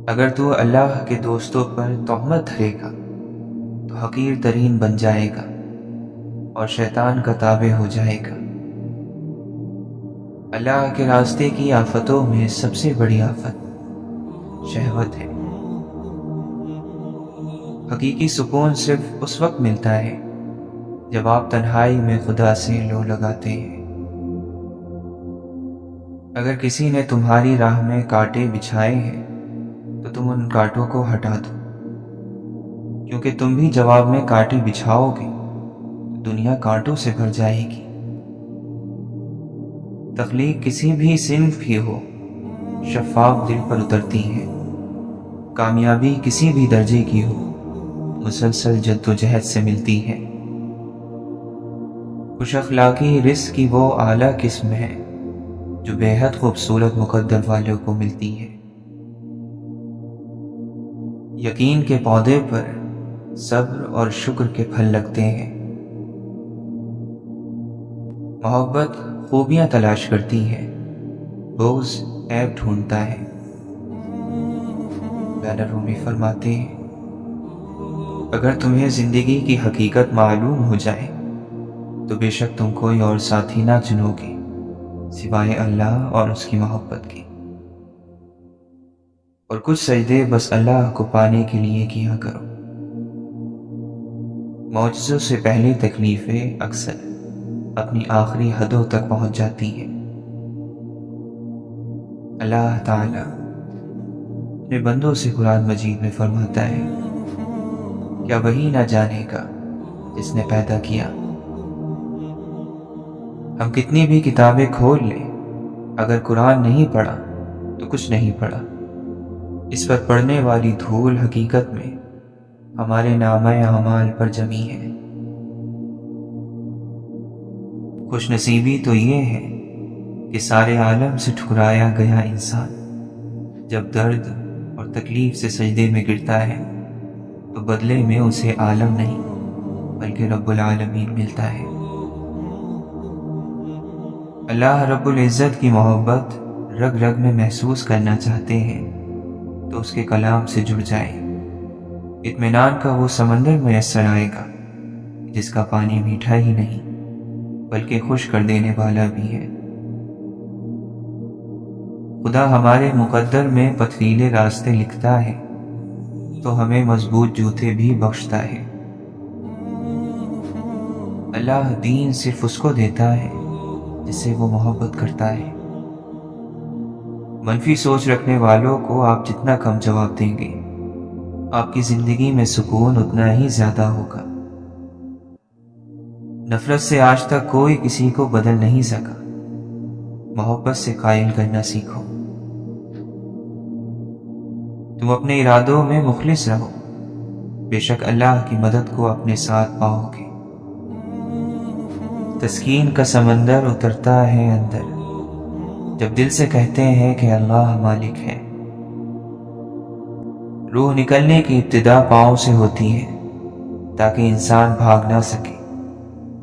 اگر تو اللہ کے دوستوں پر تہمت دھرے گا تو حقیر ترین بن جائے گا اور شیطان کا تابع ہو جائے گا۔ اللہ کے راستے کی آفتوں میں سب سے بڑی آفت شہوت ہے۔ حقیقی سکون صرف اس وقت ملتا ہے جب آپ تنہائی میں خدا سے لو لگاتے ہیں۔ اگر کسی نے تمہاری راہ میں کانٹے بچھائے ہیں تو تم ان کانٹوں کو ہٹا دو، کیونکہ تم بھی جواب میں کانٹے بچھاؤ گے تو دنیا کانٹوں سے بھر جائے گی۔ تخلیق کسی بھی صنف کی ہو شفاف دل پر اترتی ہے، کامیابی کسی بھی درجے کی ہو مسلسل جد و جہد سے ملتی ہے۔ خوش اخلاقی رزق کی وہ اعلیٰ قسم ہے جو بے حد خوبصورت مقدر والوں کو ملتی ہے۔ یقین کے پودے پر صبر اور شکر کے پھل لگتے ہیں۔ محبت خوبیاں تلاش کرتی ہے، بغض عیب ڈھونڈتا ہے۔ مولانا رومی فرماتے ہیں، اگر تمہیں زندگی کی حقیقت معلوم ہو جائے تو بے شک تم کوئی اور ساتھی نہ چنو گے سوائے اللہ اور اس کی محبت کے، اور کچھ سجدے بس اللہ کو پانے کے لیے کیا کرو۔ معجزوں سے پہلے تکلیفیں اکثر اپنی آخری حدوں تک پہنچ جاتی ہیں۔ اللہ تعالی اپنے بندوں سے قرآن مجید میں فرماتا ہے، کیا وہی نہ جانے گا جس نے پیدا کیا؟ ہم کتنی بھی کتابیں کھول لیں، اگر قرآن نہیں پڑھا تو کچھ نہیں پڑھا۔ اس پر پڑھنے والی دھول حقیقت میں ہمارے نامہ اعمال پر جمی ہے۔ خوش نصیبی تو یہ ہے کہ سارے عالم سے ٹھکرایا گیا انسان جب درد اور تکلیف سے سجدے میں گرتا ہے تو بدلے میں اسے عالم نہیں بلکہ رب العالمین ملتا ہے۔ اللہ رب العزت کی محبت رگ رگ میں محسوس کرنا چاہتے ہیں تو اس کے کلام سے جڑ جائیں۔ اطمینان کا وہ سمندر میسر آئے گا جس کا پانی میٹھا ہی نہیں بلکہ خوش کر دینے والا بھی ہے۔ خدا ہمارے مقدر میں پتھریلے راستے لکھتا ہے تو ہمیں مضبوط جوتے بھی بخشتا ہے۔ اللہ دین صرف اس کو دیتا ہے جس سے وہ محبت کرتا ہے۔ منفی سوچ رکھنے والوں کو آپ جتنا کم جواب دیں گے آپ کی زندگی میں سکون اتنا ہی زیادہ ہوگا۔ نفرت سے آج تک کوئی کسی کو بدل نہیں سکا، محبت سے قائل کرنا سیکھو۔ تم اپنے ارادوں میں مخلص رہو، بے شک اللہ کی مدد کو اپنے ساتھ پاؤ گے۔ تسکین کا سمندر اترتا ہے اندر جب دل سے کہتے ہیں کہ اللہ مالک ہے۔ روح نکلنے کی ابتدا پاؤں سے ہوتی ہے، تاکہ انسان بھاگ نہ سکے،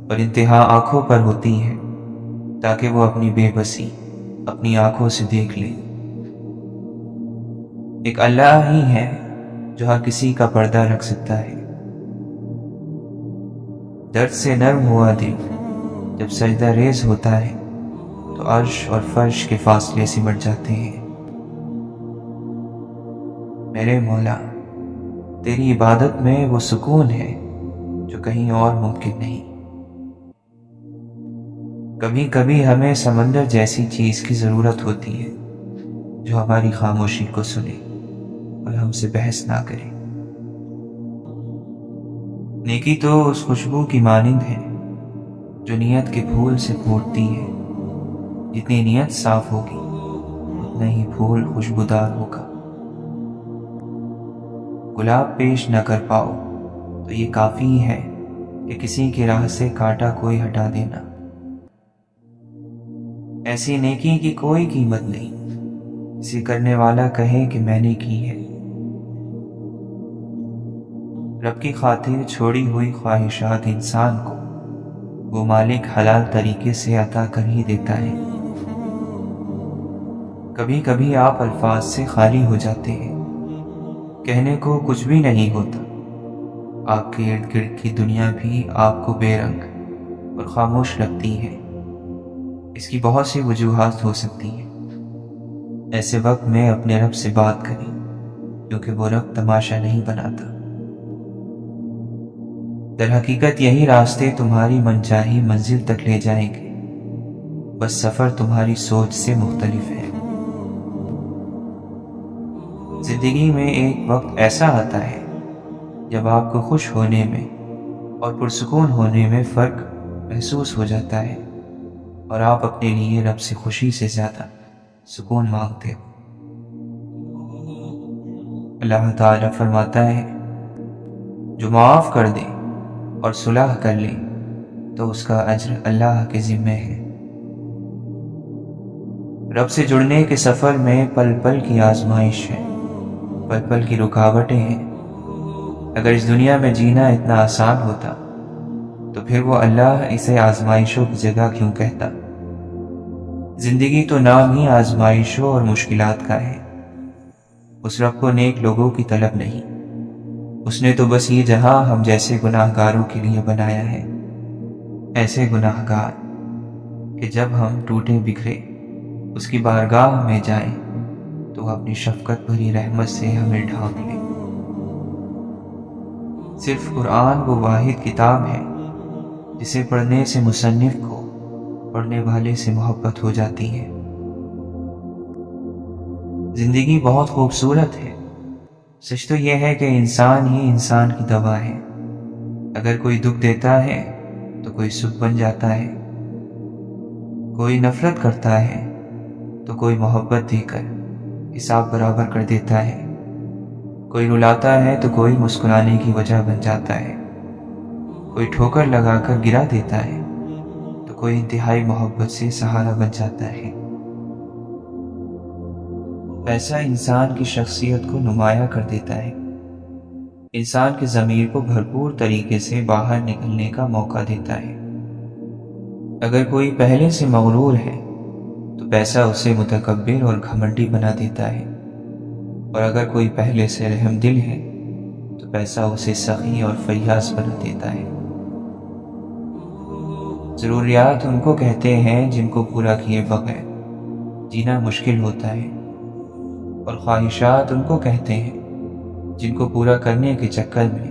اور انتہا آنکھوں پر ہوتی ہے تاکہ وہ اپنی بے بسی اپنی آنکھوں سے دیکھ لے۔ ایک اللہ ہی ہے جو ہر کسی کا پردہ رکھ سکتا ہے۔ درد سے نرم ہوا دل جب سجدہ ریز ہوتا ہے تو عرش اور فرش کے فاصلے سمٹ جاتے ہیں۔ میرے مولا، تیری عبادت میں وہ سکون ہے جو کہیں اور ممکن نہیں۔ کبھی کبھی ہمیں سمندر جیسی چیز کی ضرورت ہوتی ہے جو ہماری خاموشی کو سنے اور ہم سے بحث نہ کرے۔ نیکی تو اس خوشبو کی مانند ہے جو نیت کے پھول سے پھوٹتی ہے۔ جتنی نیت صاف ہوگی اتنا ہی پھول خوشبودار ہوگا۔ گلاب پیش نہ کر پاؤ تو یہ کافی ہے کہ کسی کی راہ سے کانٹا کوئی ہٹا دینا۔ ایسی نیکی کی کوئی قیمت نہیں اسے کرنے والا کہے کہ میں نے کی ہے۔ رب کی خاطر چھوڑی ہوئی خواہشات انسان کو وہ مالک حلال طریقے سے عطا کر ہی دیتا ہے۔ کبھی کبھی آپ الفاظ سے خالی ہو جاتے ہیں، کہنے کو کچھ بھی نہیں ہوتا۔ آپ کے ارد گرد کی دنیا بھی آپ کو بے رنگ اور خاموش لگتی ہے۔ اس کی بہت سی وجوہات ہو سکتی ہیں۔ ایسے وقت میں اپنے رب سے بات کریں، کیونکہ وہ رب تماشا نہیں بناتا۔ در حقیقت یہی راستے تمہاری منچاہی منزل تک لے جائیں گے، بس سفر تمہاری سوچ سے مختلف ہے۔ زندگی میں ایک وقت ایسا آتا ہے جب آپ کو خوش ہونے میں اور پرسکون ہونے میں فرق محسوس ہو جاتا ہے، اور آپ اپنے لیے رب سے خوشی سے زیادہ سکون مانگتے ہو۔ اللہ تعالیٰ فرماتا ہے، جو معاف کر دے اور صلح کر لے تو اس کا اجر اللہ کے ذمے ہے۔ رب سے جڑنے کے سفر میں پل پل کی آزمائش ہے، پل پل کی رکاوٹیں ہیں۔ اگر اس دنیا میں جینا اتنا آسان ہوتا تو پھر وہ اللہ اسے آزمائشوں کی جگہ کیوں کہتا؟ زندگی تو نام ہی آزمائشوں اور مشکلات کا ہے۔ اس رب کو نیک لوگوں کی طلب نہیں، اس نے تو بس یہ جہاں ہم جیسے گناہ گاروں کے لیے بنایا ہے، ایسے گناہ گار کہ جب ہم ٹوٹے بکھرے اس کی بارگاہ میں جائیں تو وہ اپنی شفقت بھری رحمت سے ہمیں ڈھانپ لے۔ صرف قرآن وہ واحد کتاب ہے جسے پڑھنے سے مصنف کو پڑھنے والے سے محبت ہو جاتی ہے۔ زندگی بہت خوبصورت ہے، سچ تو یہ ہے کہ انسان ہی انسان کی دوا ہے۔ اگر کوئی دکھ دیتا ہے تو کوئی سکھ بن جاتا ہے، کوئی نفرت کرتا ہے تو کوئی محبت دے کر حساب برابر کر دیتا ہے، کوئی رلاتا ہے تو کوئی مسکرانے کی وجہ بن جاتا ہے، کوئی ٹھوکر لگا کر گرا دیتا ہے تو کوئی انتہائی محبت سے سہارا بن جاتا ہے۔ پیسہ انسان کی شخصیت کو نمایاں کر دیتا ہے، انسان کے ضمیر کو بھرپور طریقے سے باہر نکلنے کا موقع دیتا ہے۔ اگر کوئی پہلے سے مغرور ہے تو پیسہ اسے متکبر اور گھمنڈی بنا دیتا ہے، اور اگر کوئی پہلے سے رحم دل ہے تو پیسہ اسے سخی اور فیاض بنا دیتا ہے۔ ضروریات ان کو کہتے ہیں جن کو پورا کیے بغیر جینا مشکل ہوتا ہے، اور خواہشات ان کو کہتے ہیں جن کو پورا کرنے کے چکر میں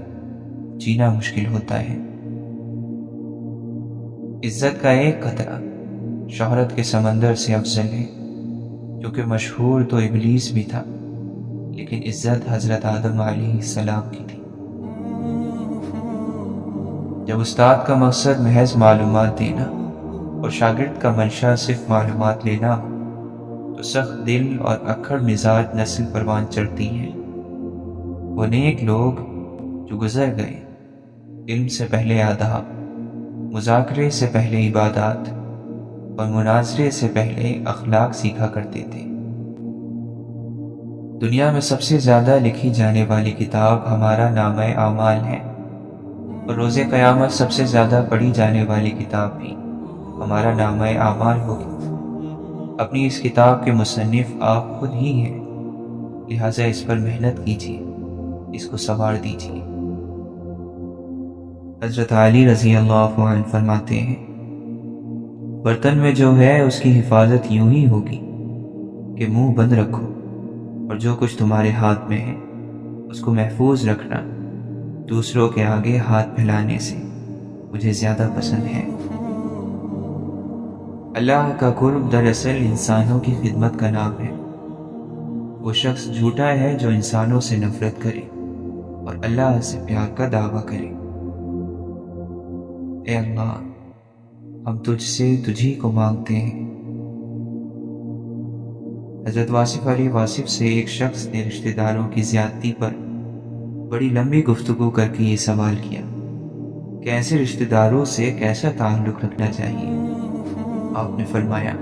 جینا مشکل ہوتا ہے۔ عزت کا ایک قطرہ شہرت کے سمندر سے افضل ہے، کیونکہ مشہور تو ابلیس بھی تھا، لیکن عزت حضرت آدم علیہ السلام کی تھی۔ جب استاد کا مقصد محض معلومات دینا اور شاگرد کا منشا صرف معلومات لینا ہو تو سخت دل اور اکھڑ مزاج نسل پروان چڑھتی ہے۔ وہ نیک لوگ جو گزر گئے علم سے پہلے آداب، مذاکرے سے پہلے عبادات اور مناظرے سے پہلے اخلاق سیکھا کرتے تھے۔ دنیا میں سب سے زیادہ لکھی جانے والی کتاب ہمارا نامہ اعمال ہے، اور روز قیامت سب سے زیادہ پڑھی جانے والی کتاب بھی ہمارا نامہ اعمال ہوگی۔ اپنی اس کتاب کے مصنف آپ خود ہی ہیں، لہٰذا اس پر محنت کیجیے، اس کو سنوار دیجیے۔ حضرت علی رضی اللہ عنہ فرماتے ہیں، برتن میں جو ہے اس کی حفاظت یوں ہی ہوگی کہ منہ بند رکھو، اور جو کچھ تمہارے ہاتھ میں ہے اس کو محفوظ رکھنا دوسروں کے آگے ہاتھ پھیلانے سے مجھے زیادہ پسند ہے۔ اللہ کا قرب دراصل انسانوں کی خدمت کا نام ہے۔ وہ شخص جھوٹا ہے جو انسانوں سے نفرت کرے اور اللہ سے پیار کا دعویٰ کرے۔ اے اللہ، ہم تجھ سے تجھی کو مانگتے ہیں۔ حضرت واصف علی واصف سے ایک شخص نے رشتہ داروں کی زیادتی پر بڑی لمبی گفتگو کر کے یہ سوال کیا کہ ایسے رشتہ داروں سے کیسا تعلق رکھنا چاہیے؟ آپ نے فرمایا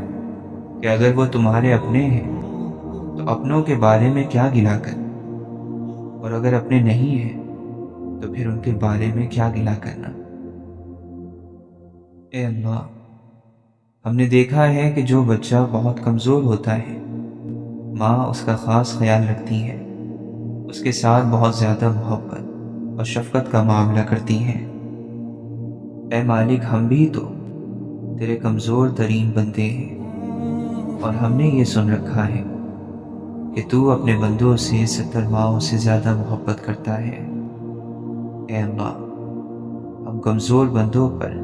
کہ اگر وہ تمہارے اپنے ہیں تو اپنوں کے بارے میں کیا گلا کر، اور اگر اپنے نہیں ہیں تو پھر ان کے بارے میں کیا گلا کرنا۔ اے اللہ، ہم نے دیکھا ہے کہ جو بچہ بہت کمزور ہوتا ہے، ماں اس کا خاص خیال رکھتی ہے، اس کے ساتھ بہت زیادہ محبت اور شفقت کا معاملہ کرتی ہیں۔ اے مالک، ہم بھی تو تیرے کمزور ترین بندے ہیں، اور ہم نے یہ سن رکھا ہے کہ تو اپنے بندوں سے 70 ماؤں سے زیادہ محبت کرتا ہے۔ اے اللہ، ہم کمزور بندوں پر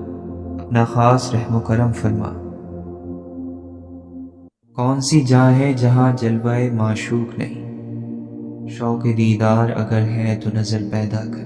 اپنا خاص رحم و کرم فرما۔ کون سی جہاں ہے جہاں جلوہ معشوق نہیں، شوق دیدار اگر ہے تو نظر پیدا کر۔